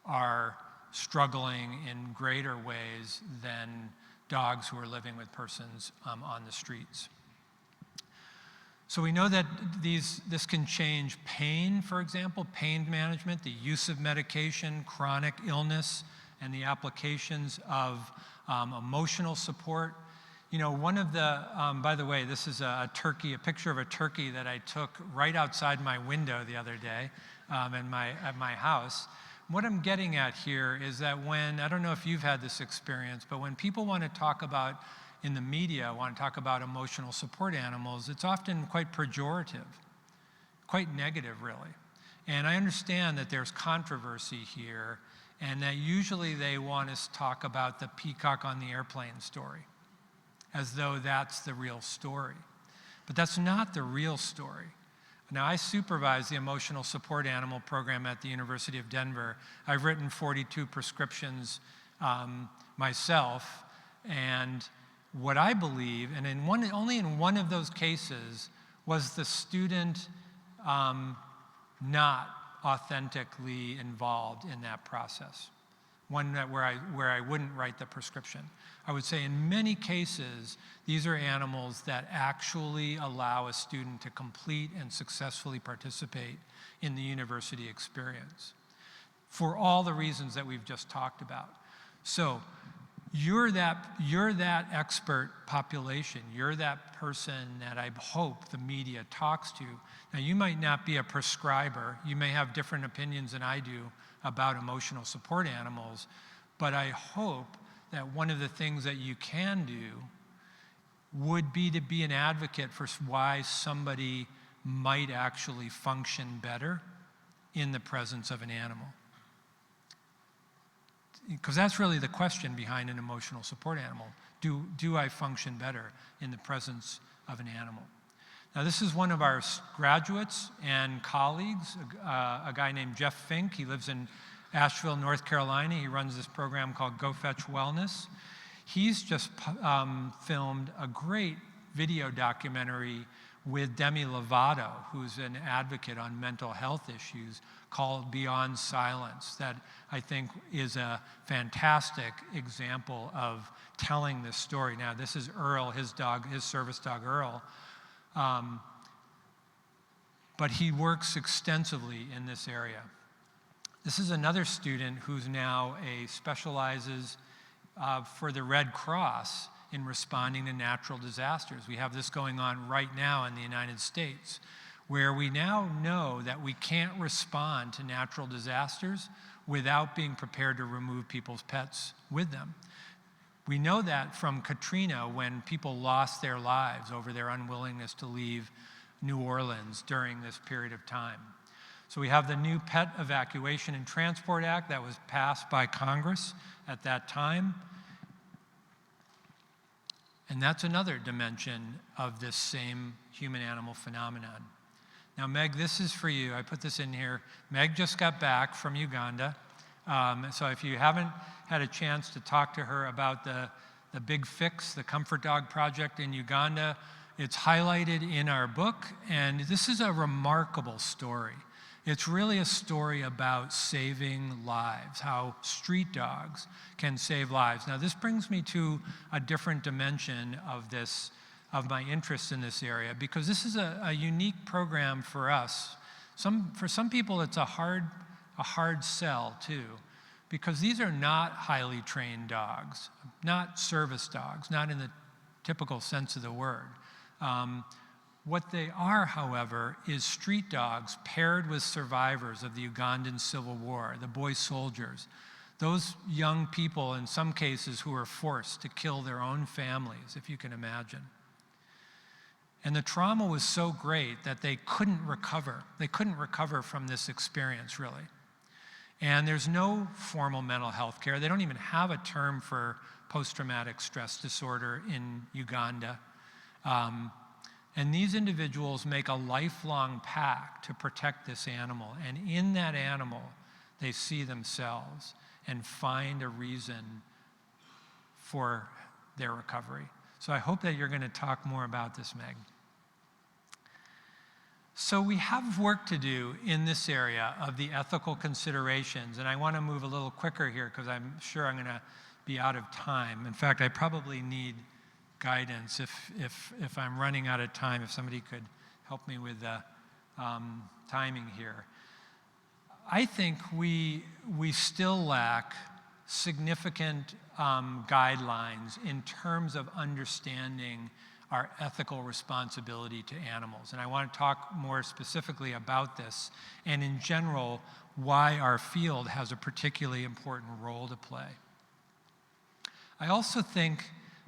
are struggling in greater ways than dogs who are living with persons on the streets. So we know that this can change pain, for example, pain management, the use of medication, chronic illness, and the applications of emotional support. One of the, by the way, this is a picture of a turkey that I took right outside my window the other day at my house. What I'm getting at here is that I don't know if you've had this experience, but when people want to talk about, in the media, want to talk about emotional support animals, it's often quite pejorative, quite negative, really. And I understand that there's controversy here, and that usually they want us to talk about the peacock on the airplane story, as though that's the real story. But that's not the real story. Now, I supervise the emotional support animal program at the University of Denver. I've written 42 prescriptions myself, and what I believe, and only in one of those cases was the student not authentically involved in that process, one where I wouldn't write the prescription. I would say in many cases, these are animals that actually allow a student to complete and successfully participate in the university experience for all the reasons that we've just talked about. So you're that expert population. You're that person that I hope the media talks to. Now, you might not be a prescriber. You may have different opinions than I do about emotional support animals, but I hope that one of the things that you can do would be to be an advocate for why somebody might actually function better in the presence of an animal. Because that's really the question behind an emotional support animal. Do I function better in the presence of an animal? Now, this is one of our graduates and colleagues, a guy named Jeff Fink. He lives in Asheville, North Carolina. He runs this program called Go Fetch Wellness. He's just filmed a great video documentary with Demi Lovato, who's an advocate on mental health issues, called Beyond Silence, that I think is a fantastic example of telling this story. Now, this is Earl, his dog, his service dog, Earl. But he works extensively in this area. This is another student who's now specializes for the Red Cross in responding to natural disasters. We have this going on right now in the United States, where we now know that we can't respond to natural disasters without being prepared to remove people's pets with them. We know that from Katrina, when people lost their lives over their unwillingness to leave New Orleans during this period of time. So we have the new Pet Evacuation and Transport Act that was passed by Congress at that time. And that's another dimension of this same human-animal phenomenon. Now, Meg, this is for you. I put this in here. Meg just got back from Uganda. So if you haven't had a chance to talk to her about the Big Fix, the Comfort Dog Project in Uganda, it's highlighted in our book, and this is a remarkable story. It's really a story about saving lives, how street dogs can save lives. Now, this brings me to a different dimension of my interest in this area, because this is a unique program for us. For some people, it's a hard sell too, because these are not highly trained dogs, not service dogs, not in the typical sense of the word. What they are, however, is street dogs paired with survivors of the Ugandan Civil War, the boy soldiers, those young people, in some cases, who were forced to kill their own families, if you can imagine. And the trauma was so great that they couldn't recover. They couldn't recover from this experience, really. And there's no formal mental health care. They don't even have a term for post-traumatic stress disorder in Uganda. And these individuals make a lifelong pact to protect this animal. And in that animal, they see themselves and find a reason for their recovery. So I hope that you're going to talk more about this, Meg. So we have work to do in this area of the ethical considerations. And I want to move a little quicker here because I'm sure I'm going to be out of time. In fact, I probably need guidance if I'm running out of time, if somebody could help me with the timing here. I think we still lack significant guidelines in terms of understanding our ethical responsibility to animals. And I want to talk more specifically about this, and in general, why our field has a particularly important role to play. I also think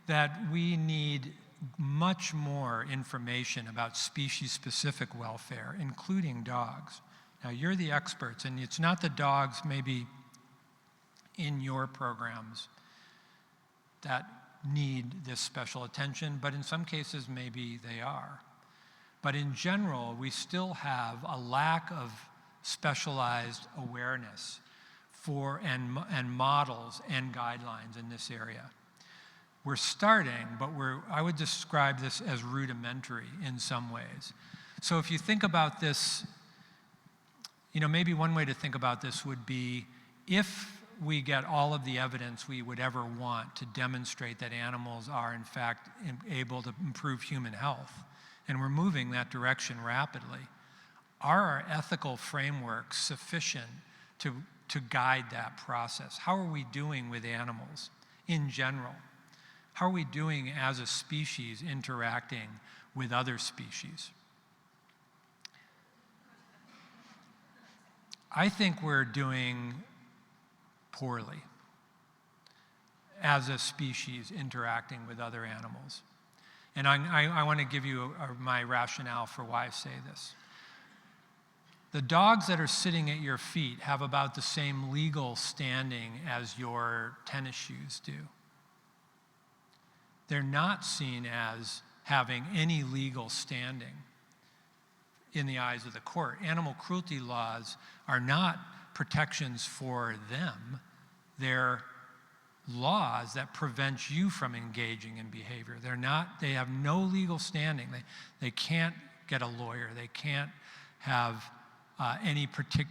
that we need much more information about species-specific welfare, including dogs. Now, you're the experts, and it's not the dogs maybe in your programs that need this special attention, but in some cases, maybe they are. But in general, we still have a lack of specialized awareness for and models and guidelines in this area. We're starting, but I would describe this as rudimentary in some ways. So if you think about this, maybe one way to think about this would be if we get all of the evidence we would ever want to demonstrate that animals are in fact able to improve human health, and we're moving that direction rapidly, are our ethical frameworks sufficient to guide that process? How are we doing with animals in general? How are we doing as a species interacting with other species? I think we're doing poorly as a species interacting with other animals. And I want to give you my rationale for why I say this. The dogs that are sitting at your feet have about the same legal standing as your tennis shoes do. They're not seen as having any legal standing in the eyes of the court. Animal cruelty laws are not protections for them. They're laws that prevent you from engaging in behavior. They have no legal standing. They can't get a lawyer. They can't have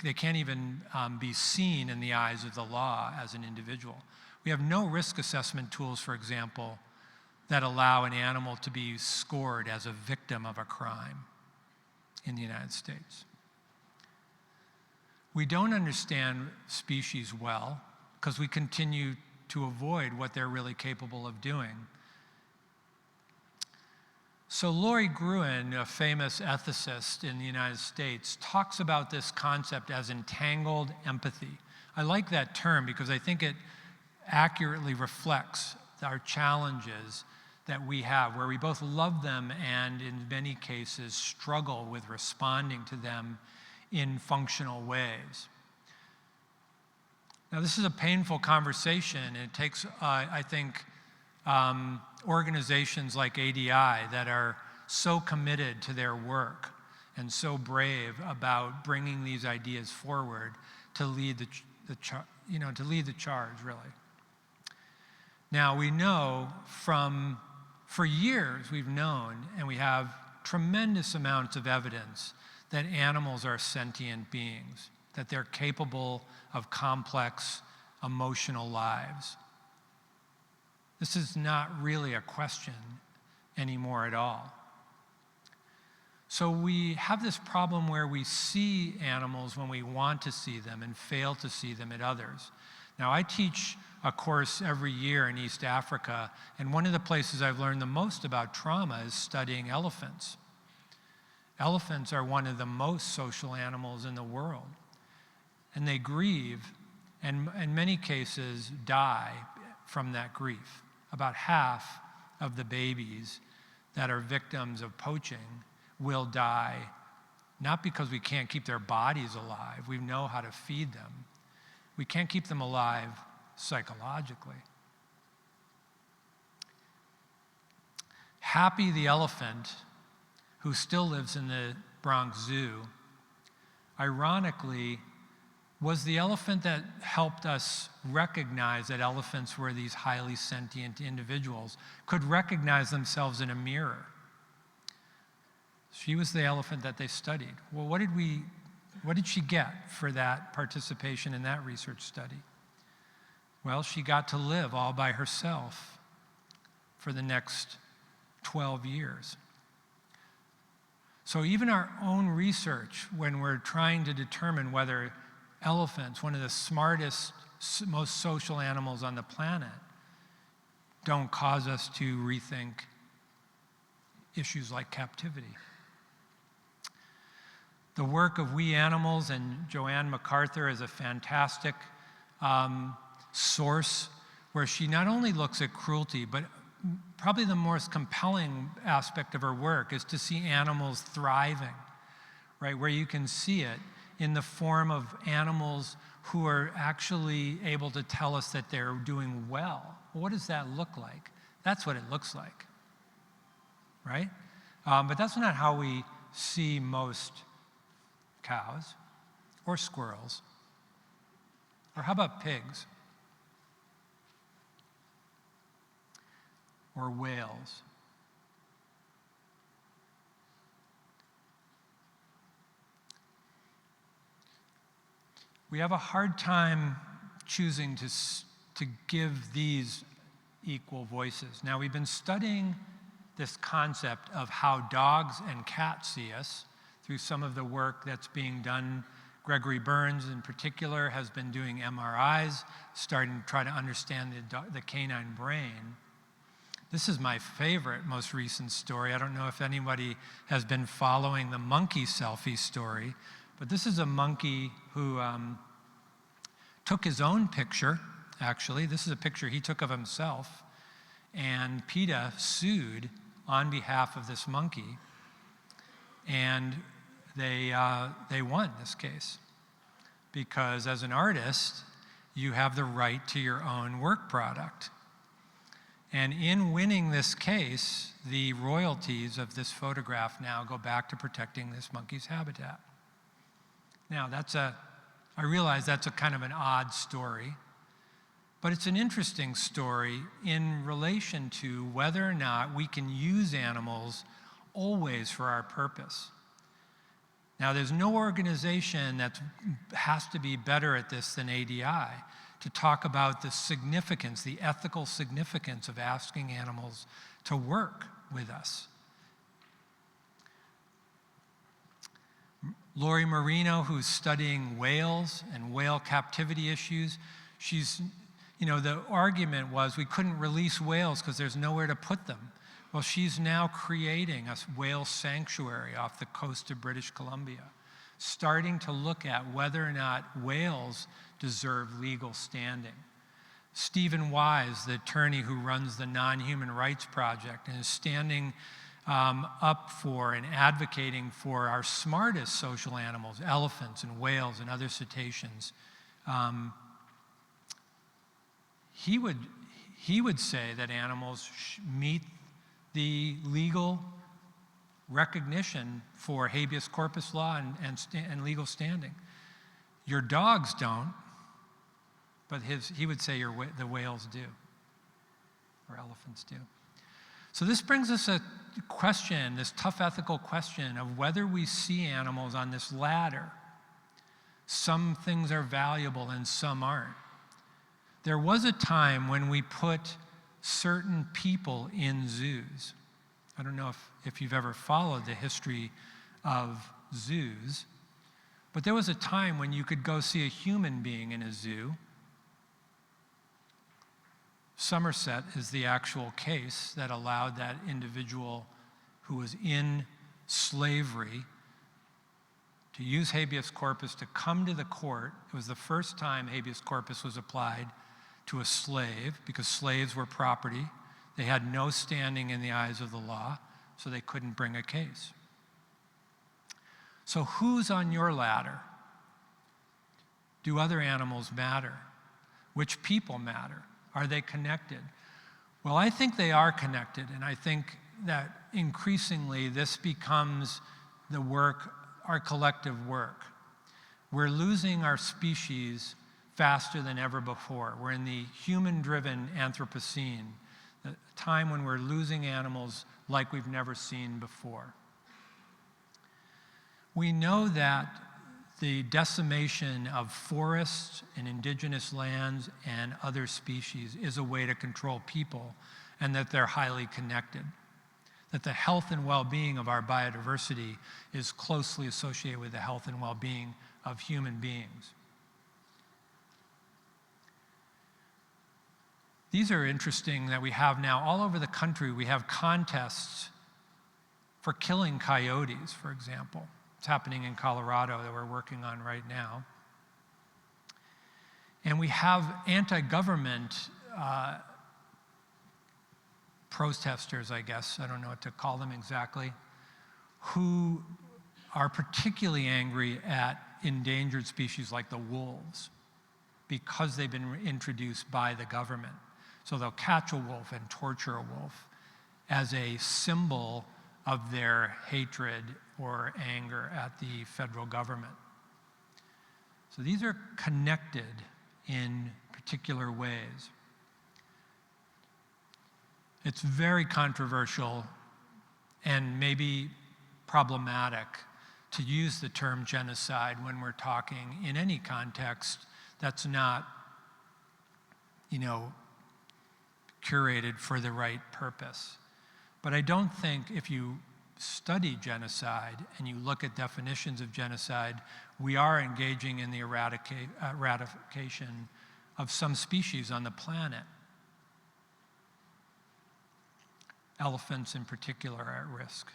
they can't even be seen in the eyes of the law as an individual. We have no risk assessment tools, for example, that allow an animal to be scored as a victim of a crime in the United States. We don't understand species well because we continue to avoid what they're really capable of doing. So Laurie Gruen, a famous ethicist in the United States, talks about this concept as entangled empathy. I like that term because I think it accurately reflects our challenges that we have, where we both love them and in many cases struggle with responding to them in functional ways. Now, this is a painful conversation, and it takes, I think, organizations like ADI that are so committed to their work and so brave about bringing these ideas forward to lead the charge, really. Now, we know for years we've known, and we have tremendous amounts of evidence that animals are sentient beings, that they're capable of complex emotional lives. This is not really a question anymore at all. So we have this problem where we see animals when we want to see them and fail to see them at others. Now, I teach a course every year in East Africa, and one of the places I've learned the most about trauma is studying elephants. Elephants are one of the most social animals in the world, and they grieve, and in many cases die from that grief. About half of the babies that are victims of poaching will die, not because we can't keep their bodies alive. We know how to feed them. We can't keep them alive psychologically. Happy the elephant, who still lives in the Bronx Zoo, ironically, was the elephant that helped us recognize that elephants were these highly sentient individuals, could recognize themselves in a mirror. She was the elephant that they studied. Well, what did she get for that participation in that research study? Well, she got to live all by herself for the next 12 years. So even our own research, when we're trying to determine whether elephants, one of the smartest, most social animals on the planet, don't cause us to rethink issues like captivity. The work of We Animals and Joanne MacArthur is a fantastic source where she not only looks at cruelty, but probably the most compelling aspect of her work is to see animals thriving, right? Where you can see it in the form of animals who are actually able to tell us that they're doing well. What does that look like? That's what it looks like, right? But that's not how we see most cows or squirrels. Or how about pigs? Or whales? We have a hard time choosing to give these equal voices. Now, we've been studying this concept of how dogs and cats see us through some of the work that's being done. Gregory Burns, in particular, has been doing MRIs, starting to try to understand the canine brain. This is my favorite, most recent story. I don't know if anybody has been following the monkey selfie story, but this is a monkey who took his own picture, actually. This is a picture he took of himself, and PETA sued on behalf of this monkey, and they won this case because as an artist, you have the right to your own work product. And in winning this case, the royalties of this photograph now go back to protecting this monkey's habitat. Now, I realize that's a kind of an odd story, But it's an interesting story in relation to whether or not we can use animals always for our purpose. Now, there's no organization that has to be better at this than ADI to talk about the significance, the ethical significance of asking animals to work with us. Lori Marino, who's studying whales and whale captivity issues, the argument was we couldn't release whales because there's nowhere to put them. Well, she's now creating a whale sanctuary off the coast of British Columbia, starting to look at whether or not whales deserve legal standing. Stephen Wise, the attorney who runs the Non-Human Rights Project and is standing up for and advocating for our smartest social animals, elephants and whales and other cetaceans, he would say that animals meet the legal recognition for habeas corpus law and legal standing. Your dogs don't, but he would say the whales do, or elephants do. So this brings us a question, this tough ethical question of whether we see animals on this ladder. Some things are valuable and some aren't. There was a time when we put certain people in zoos. I don't know if you've ever followed the history of zoos, but there was a time when you could go see a human being in a zoo. Somerset is the actual case that allowed that individual who was in slavery to use habeas corpus to come to the court. It was the first time habeas corpus was applied to a slave, because slaves were property. They had no standing in the eyes of the law, so they couldn't bring a case. So who's on your ladder? Do other animals matter? Which people matter? Are they connected? Well, I think they are connected, and I think that increasingly this becomes the work, our collective work. We're losing our species faster than ever before. We're in the human-driven Anthropocene, the time when we're losing animals like we've never seen before. We know that the decimation of forests and indigenous lands and other species is a way to control people, and that they're highly connected. That the health and well-being of our biodiversity is closely associated with the health and well-being of human beings. These are interesting that we have now all over the country. We have contests for killing coyotes, for example. It's happening in Colorado that we're working on right now. And we have anti-government protesters, I guess, I don't know what to call them exactly, who are particularly angry at endangered species like the wolves because they've been introduced by the government. So they'll catch a wolf and torture a wolf as a symbol of their hatred or anger at the federal government. So these are connected in particular ways. It's very controversial and maybe problematic to use the term genocide when we're talking in any context that's not, curated for the right purpose. But I don't think if you study genocide and you look at definitions of genocide, we are engaging in the eradication of some species on the planet. Elephants in particular are at risk.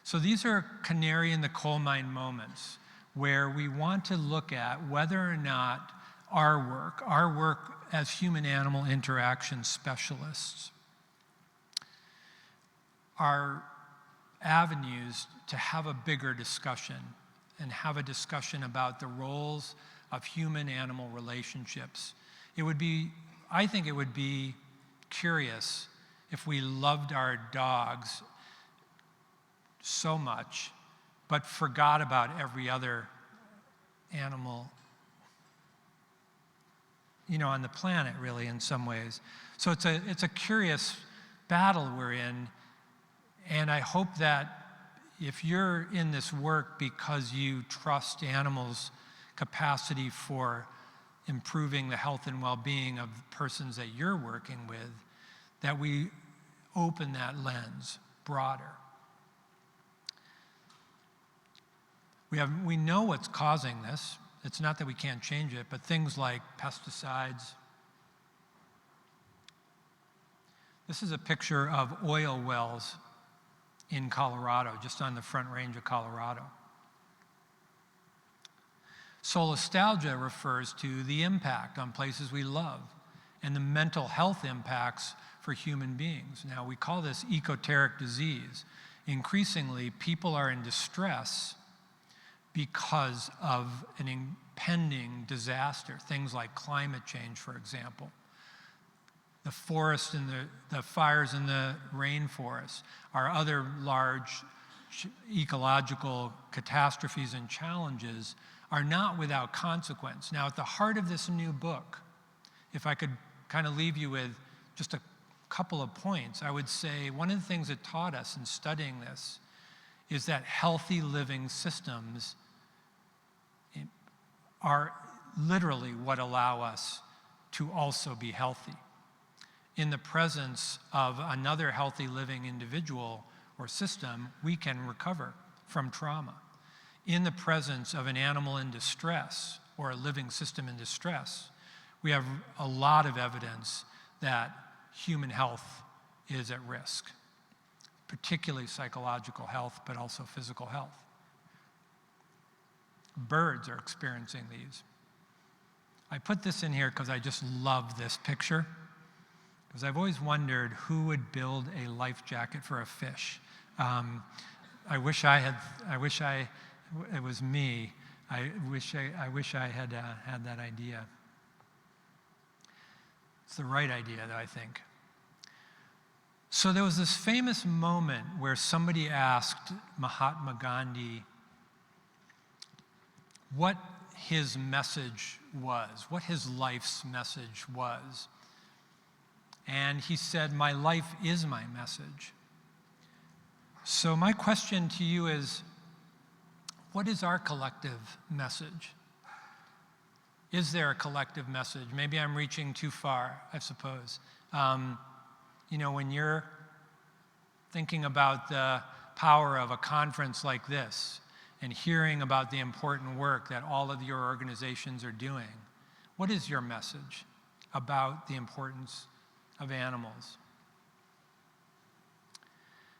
So these are canary in the coal mine moments where we want to look at whether or not our work as human-animal interaction specialists, are avenues to have a bigger discussion and have a discussion about the roles of human-animal relationships. I think it would be curious if we loved our dogs so much, but forgot about every other animal on the planet, really, in some ways. So it's a curious battle we're in, and I hope that if you're in this work because you trust animals' capacity for improving the health and well-being of persons that you're working with, that we open that lens broader. We know what's causing this. It's not that we can't change it, but things like pesticides. This is a picture of oil wells in Colorado, just on the Front Range of Colorado. Solastalgia refers to the impact on places we love and the mental health impacts for human beings. Now, we call this ecoteric disease. Increasingly, people are in distress because of an impending disaster, things like climate change, for example. The forest and the fires in the rainforest are other large ecological catastrophes and challenges are not without consequence. Now, at the heart of this new book, if I could kind of leave you with just a couple of points, I would say one of the things it taught us in studying this is that healthy living systems are literally what allow us to also be healthy. In the presence of another healthy living individual or system, we can recover from trauma. In the presence of an animal in distress or a living system in distress, we have a lot of evidence that human health is at risk, particularly psychological health, but also physical health. Birds are experiencing these. I put this in here because I just love this picture, because I've always wondered who would build a life jacket for a fish. It was me. I wish I had had that idea. It's the right idea, though, I think. So there was this famous moment where somebody asked Mahatma Gandhi what his message was, what his life's message was. And he said, "My life is my message." So my question to you is, what is our collective message? Is there a collective message? Maybe I'm reaching too far, I suppose. When you're thinking about the power of a conference like this and hearing about the important work that all of your organizations are doing, what is your message about the importance of animals?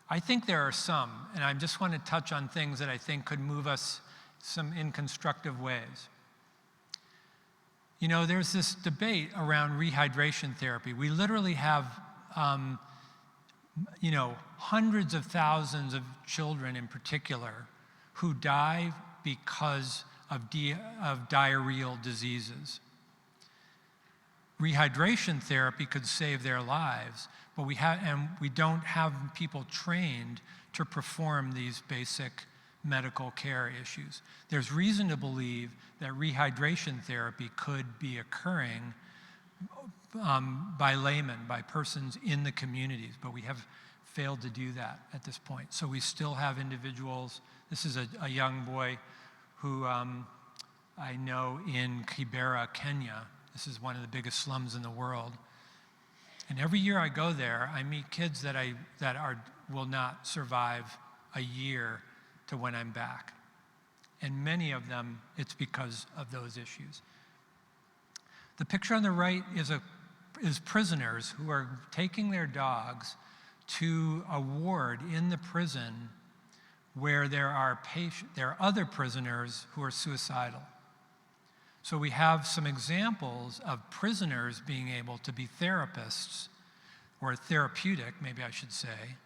I think there are some, and I just want to touch on things that I think could move us in constructive ways. There's this debate around rehydration therapy. We literally have, hundreds of thousands of children in particular who die because of diarrheal diseases. Rehydration therapy could save their lives, but we don't have people trained to perform these basic medical care issues. There's reason to believe that rehydration therapy could be occurring by laymen, by persons in the communities, but we have failed to do that at this point. So we still have individuals. This is a young boy who I know in Kibera, Kenya. This is one of the biggest slums in the world. And every year I go there, I meet kids that will not survive a year to when I'm back. And many of them, it's because of those issues. The picture on the right is prisoners who are taking their dogs to a ward in the prison where there are other prisoners who are suicidal. So we have some examples of prisoners being able to be therapists, or therapeutic, maybe I should say,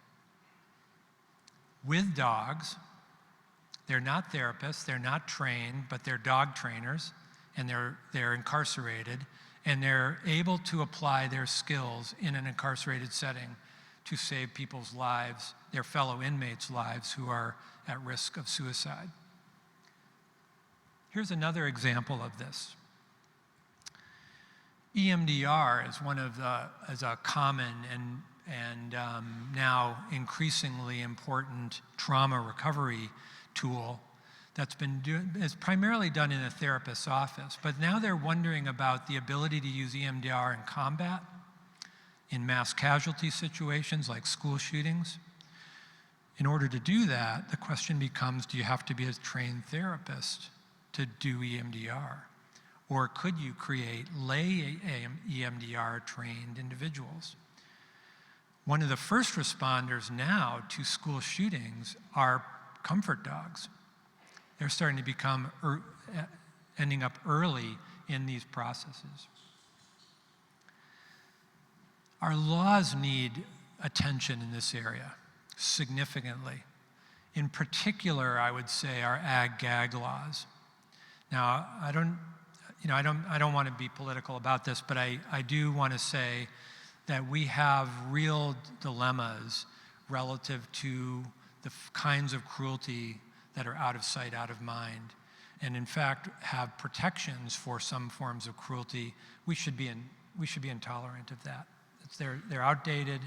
with dogs. They're not therapists, they're not trained, but they're dog trainers, and they're incarcerated, and they're able to apply their skills in an incarcerated setting to save people's lives, their fellow inmates' lives who are at risk of suicide. Here's another example of this. EMDR is is a common and now increasingly important trauma recovery tool that's is primarily done in a therapist's office. But now they're wondering about the ability to use EMDR in combat, in mass casualty situations like school shootings. In order to do that, the question becomes, do you have to be a trained therapist to do EMDR? Or could you create lay EMDR trained individuals? One of the first responders now to school shootings are comfort dogs. They're starting to become, ending up early in these processes. Our laws need attention in this area significantly. In particular, I would say our ag-gag laws. Now, I don't want to be political about this, but I do want to say that we have real dilemmas relative to the kinds of cruelty that are out of sight, out of mind, and in fact have protections for some forms of cruelty. We should be intolerant of that. They're outdated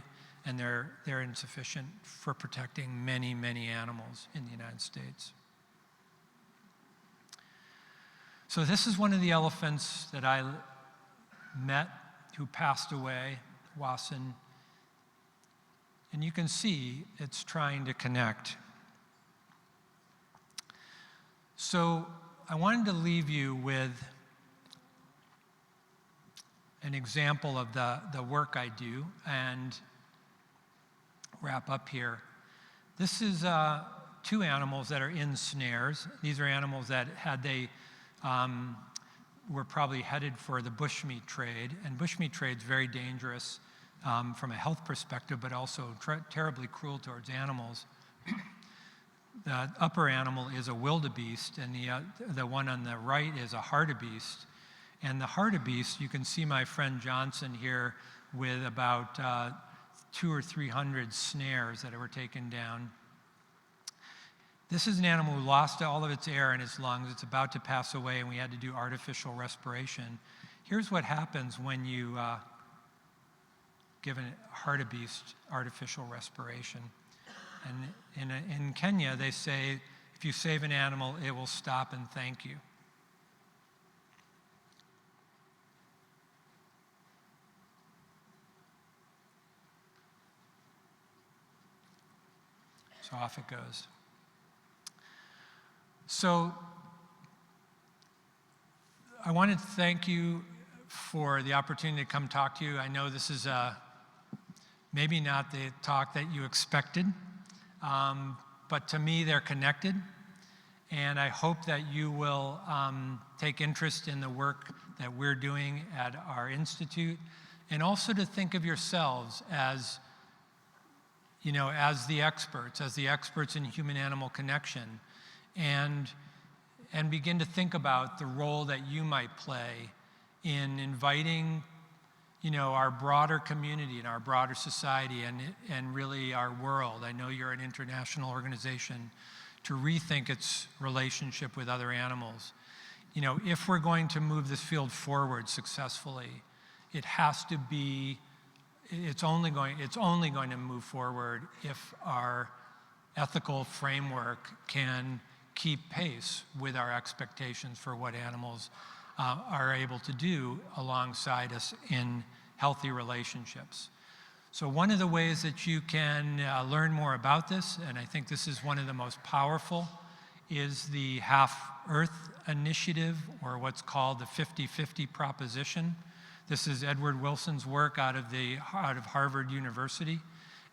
and they're insufficient for protecting many, many animals in the United States. So this is one of the elephants that I met who passed away, Wasson. And you can see it's trying to connect. So I wanted to leave you with an example of the work I do and wrap up here. This is two animals that are in snares. These are animals that were probably headed for the bushmeat trade, and bushmeat trade is very dangerous from a health perspective, but also terribly cruel towards animals. The upper animal is a wildebeest, and the one on the right is a hartebeest. And the hartebeest, you can see my friend Johnson here with about 200 or 300 snares that were taken down. This is an animal who lost all of its air in its lungs. It's about to pass away, and we had to do artificial respiration. Here's what happens when you give a hartebeest artificial respiration. And in Kenya, they say, if you save an animal, it will stop and thank you. So off it goes. So I wanted to thank you for the opportunity to come talk to you. I know this is maybe not the talk that you expected, but to me they're connected. And I hope that you will take interest in the work that we're doing at our institute, and also to think of yourselves as, as the experts in human-animal connection, and begin to think about the role that you might play in inviting, our broader community and our broader society and really our world. I know you're an international organization, to rethink its relationship with other animals. If we're going to move this field forward successfully, it's only going to move forward if our ethical framework can keep pace with our expectations for what animals are able to do alongside us in healthy relationships. So one of the ways that you can learn more about this, and I think this is one of the most powerful, is the Half Earth Initiative, or what's called the 50-50 proposition. This is Edward Wilson's work out of Harvard University,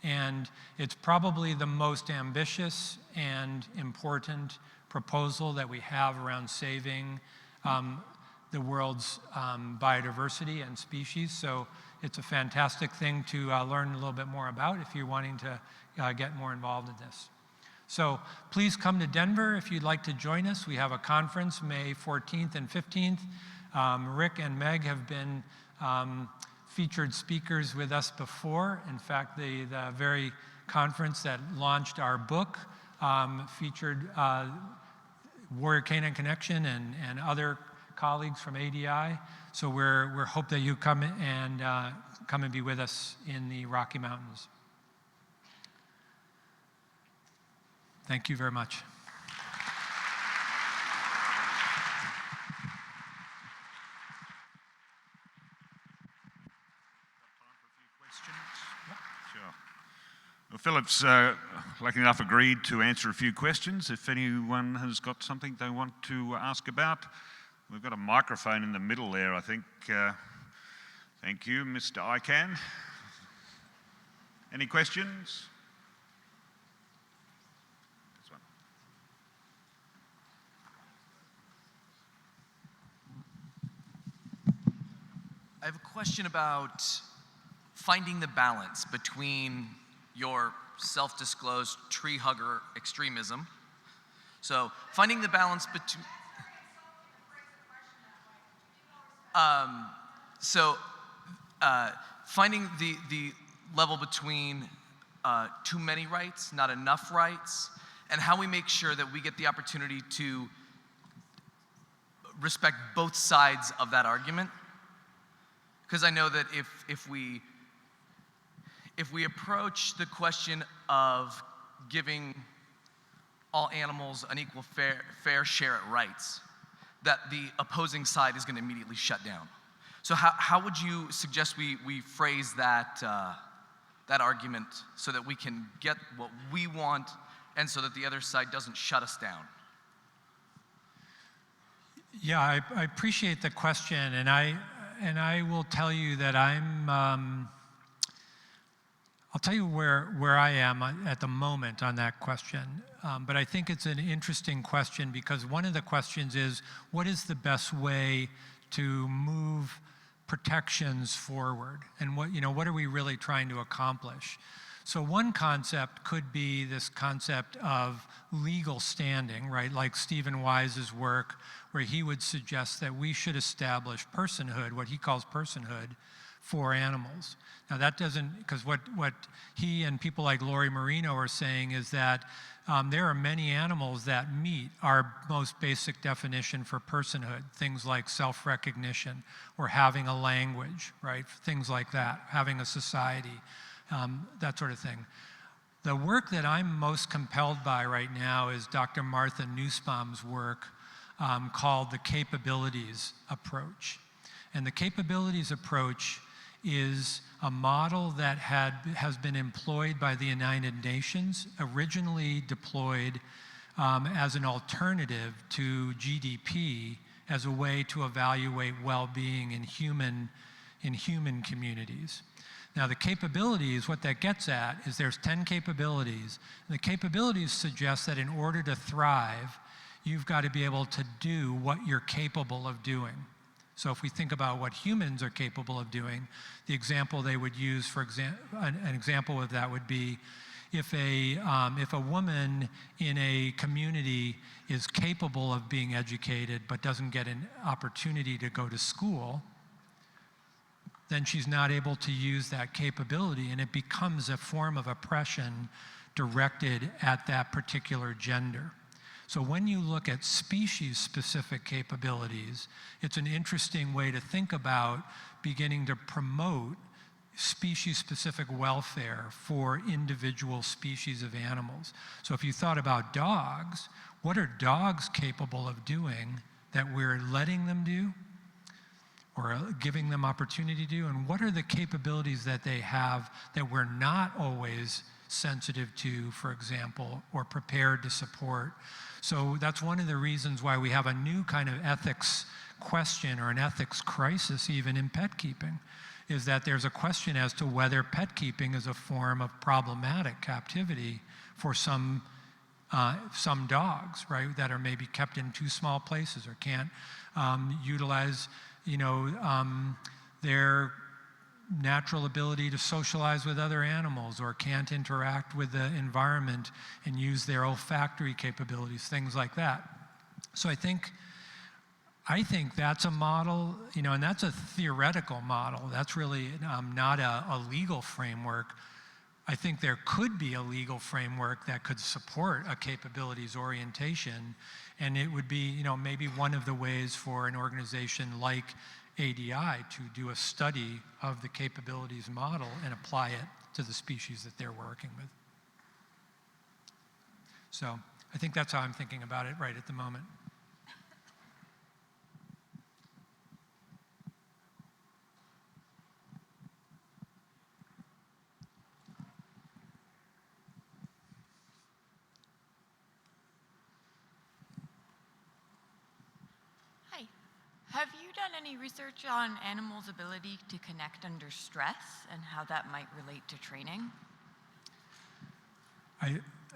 and it's probably the most ambitious and important proposal that we have around saving the world's biodiversity and species. So it's a fantastic thing to learn a little bit more about if you're wanting to get more involved in this. So please come to Denver if you'd like to join us. We have a conference May 14th and 15th. Rick and Meg have been featured speakers with us before. In fact, the very conference that launched our book featured Warrior Canine Connection and other colleagues from ADI. So we're hope that you come and be with us in the Rocky Mountains. Thank you very much. Well, Philip's lucky enough agreed to answer a few questions. If anyone has got something they want to ask about, we've got a microphone in the middle there, I think. Thank you, Mr. ICANN. Any questions? This one. I have a question about finding the balance between your self-disclosed tree hugger extremism. So finding the balance between... finding the level between too many rights, not enough rights, and how we make sure that we get the opportunity to respect both sides of that argument. Because I know that if we approach the question of giving all animals an equal fair share at rights, that the opposing side is going to immediately shut down. So how would you suggest we phrase that argument so that we can get what we want and so that the other side doesn't shut us down? Yeah, I appreciate the question, and I will tell you that I'll tell you where I am at the moment on that question, but I think it's an interesting question because one of the questions is, what is the best way to move protections forward? And what are we really trying to accomplish? So one concept could be this concept of legal standing, right? Like Stephen Wise's work, where he would suggest that we should establish personhood, what he calls personhood, for animals. Now that doesn't, because what he and people like Lori Marino are saying is that there are many animals that meet our most basic definition for personhood, things like self-recognition or having a language, right? Things like that, having a society, that sort of thing. The work that I'm most compelled by right now is Dr. Martha Nussbaum's work called the capabilities approach. And the capabilities approach is a model that has been employed by the United Nations, originally deployed as an alternative to GDP as a way to evaluate well-being in human communities. Now the capabilities, what that gets at is there's 10 capabilities. And the capabilities suggest that in order to thrive, you've got to be able to do what you're capable of doing. So if we think about what humans are capable of doing, the example they would use, for example, an example of that would be if a woman in a community is capable of being educated but doesn't get an opportunity to go to school, then she's not able to use that capability, and it becomes a form of oppression directed at that particular gender. So when you look at species-specific capabilities, it's an interesting way to think about beginning to promote species-specific welfare for individual species of animals. So if you thought about dogs, what are dogs capable of doing that we're letting them do or giving them opportunity to do? And what are the capabilities that they have that we're not always sensitive to, for example, or prepared to support? So that's one of the reasons why we have a new kind of ethics question or an ethics crisis even in pet keeping, is that there's a question as to whether pet keeping is a form of problematic captivity for some dogs, right, that are maybe kept in too small places or can't utilize, their natural ability to socialize with other animals or can't interact with the environment and use their olfactory capabilities, things like that. So I think that's a model, and that's a theoretical model. That's really not a legal framework. I think there could be a legal framework that could support a capabilities orientation, and it would be, maybe one of the ways for an organization like ADI to do a study of the capabilities model and apply it to the species that they're working with. So I think that's how I'm thinking about it right at the moment. Hi. Have you done any research on animals' ability to connect under stress and how that might relate to training?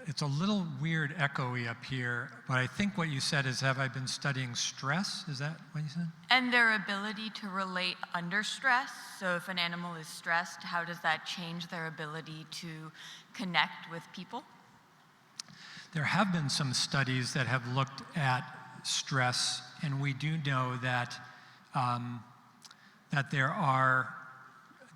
It's a little weird echoey up here, but I think what you said is, have I been studying stress? Is that what you said? And their ability to relate under stress. So if an animal is stressed, how does that change their ability to connect with people? There have been some studies that have looked at stress, and we do know that that there are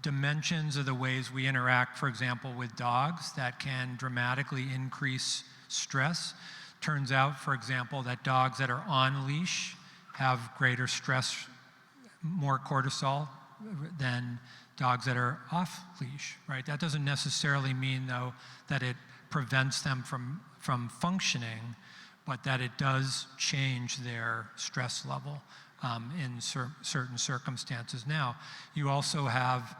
dimensions of the ways we interact, for example, with dogs that can dramatically increase stress. Turns out, for example, that dogs that are on leash have greater stress, more cortisol than dogs that are off leash, right? That doesn't necessarily mean, though, that it prevents them from functioning, but that it does change their stress level in certain circumstances. Now, you also have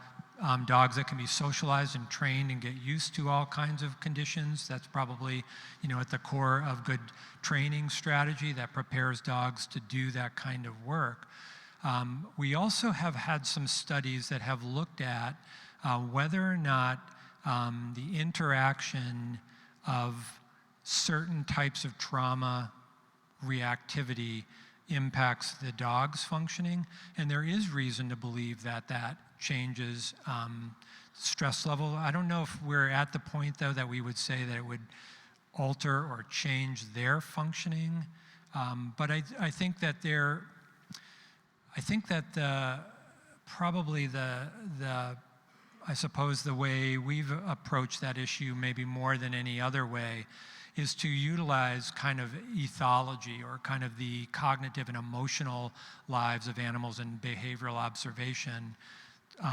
dogs that can be socialized and trained and get used to all kinds of conditions. That's probably, at the core of good training strategy that prepares dogs to do that kind of work. We also have had some studies that have looked at whether or not the interaction of certain types of trauma reactivity impacts the dog's functioning, and there is reason to believe that that changes stress level. I don't know if we're at the point, though, that we would say that it would alter or change their functioning, but I think that probably I suppose the way we've approached that issue, maybe more than any other way, is to utilize kind of ethology, or kind of the cognitive and emotional lives of animals and behavioral observation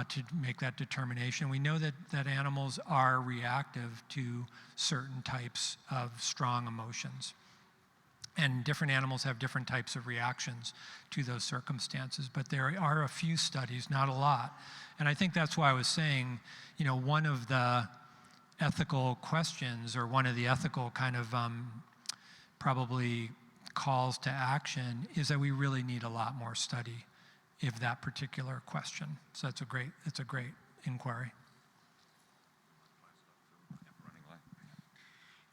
to make that determination. We know that animals are reactive to certain types of strong emotions. And different animals have different types of reactions to those circumstances. But there are a few studies, not a lot. And I think that's why I was saying, one of the ethical questions, or one of the ethical kind of probably calls to action, is that we really need a lot more study of that particular question. So it's a great inquiry.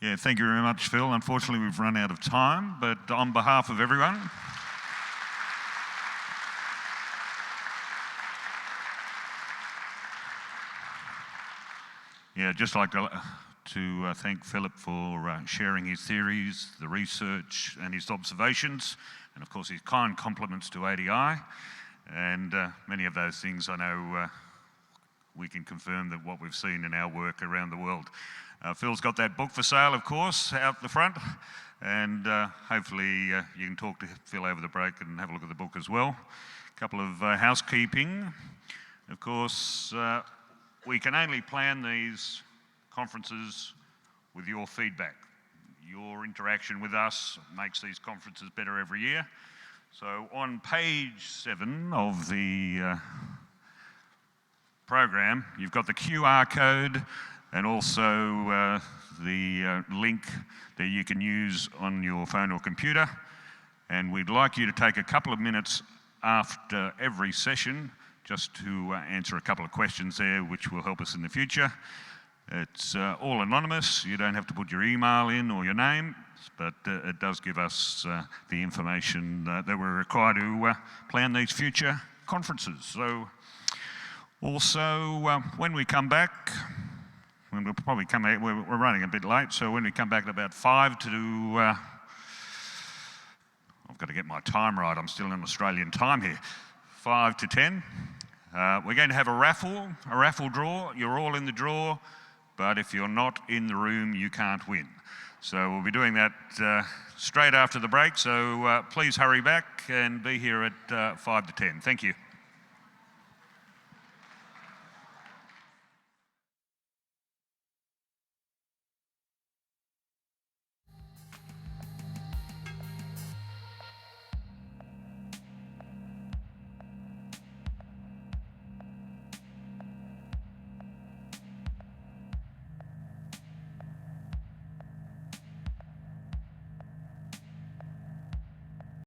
Yeah, thank you very much, Phil. Unfortunately, we've run out of time, but on behalf of everyone, just like to thank Philip for sharing his theories, the research, and his observations, and of course his kind compliments to ADI. And many of those things, I know we can confirm that what we've seen in our work around the world. Phil's got that book for sale, of course, out the front, and hopefully you can talk to Phil over the break and have a look at the book as well. A couple of housekeeping. Of course, we can only plan these conferences with your feedback. Your interaction with us makes these conferences better every year. So on page 7 of the program, you've got the QR code and also the link that you can use on your phone or computer. And we'd like you to take a couple of minutes after every session just to answer a couple of questions there, which will help us in the future. It's all anonymous. You don't have to put your email in or your name, but it does give us the information that we're required to plan these future conferences. So also, when we come back, we're running a bit late, so when we come back at about 5 to, I've got to get my time right, I'm still in Australian time here, 5 to 10, we're going to have a raffle draw. You're all in the draw. but if you're not in the room, you can't win. So we'll be doing that straight after the break, so please hurry back and be here at 5 to 10. Thank you.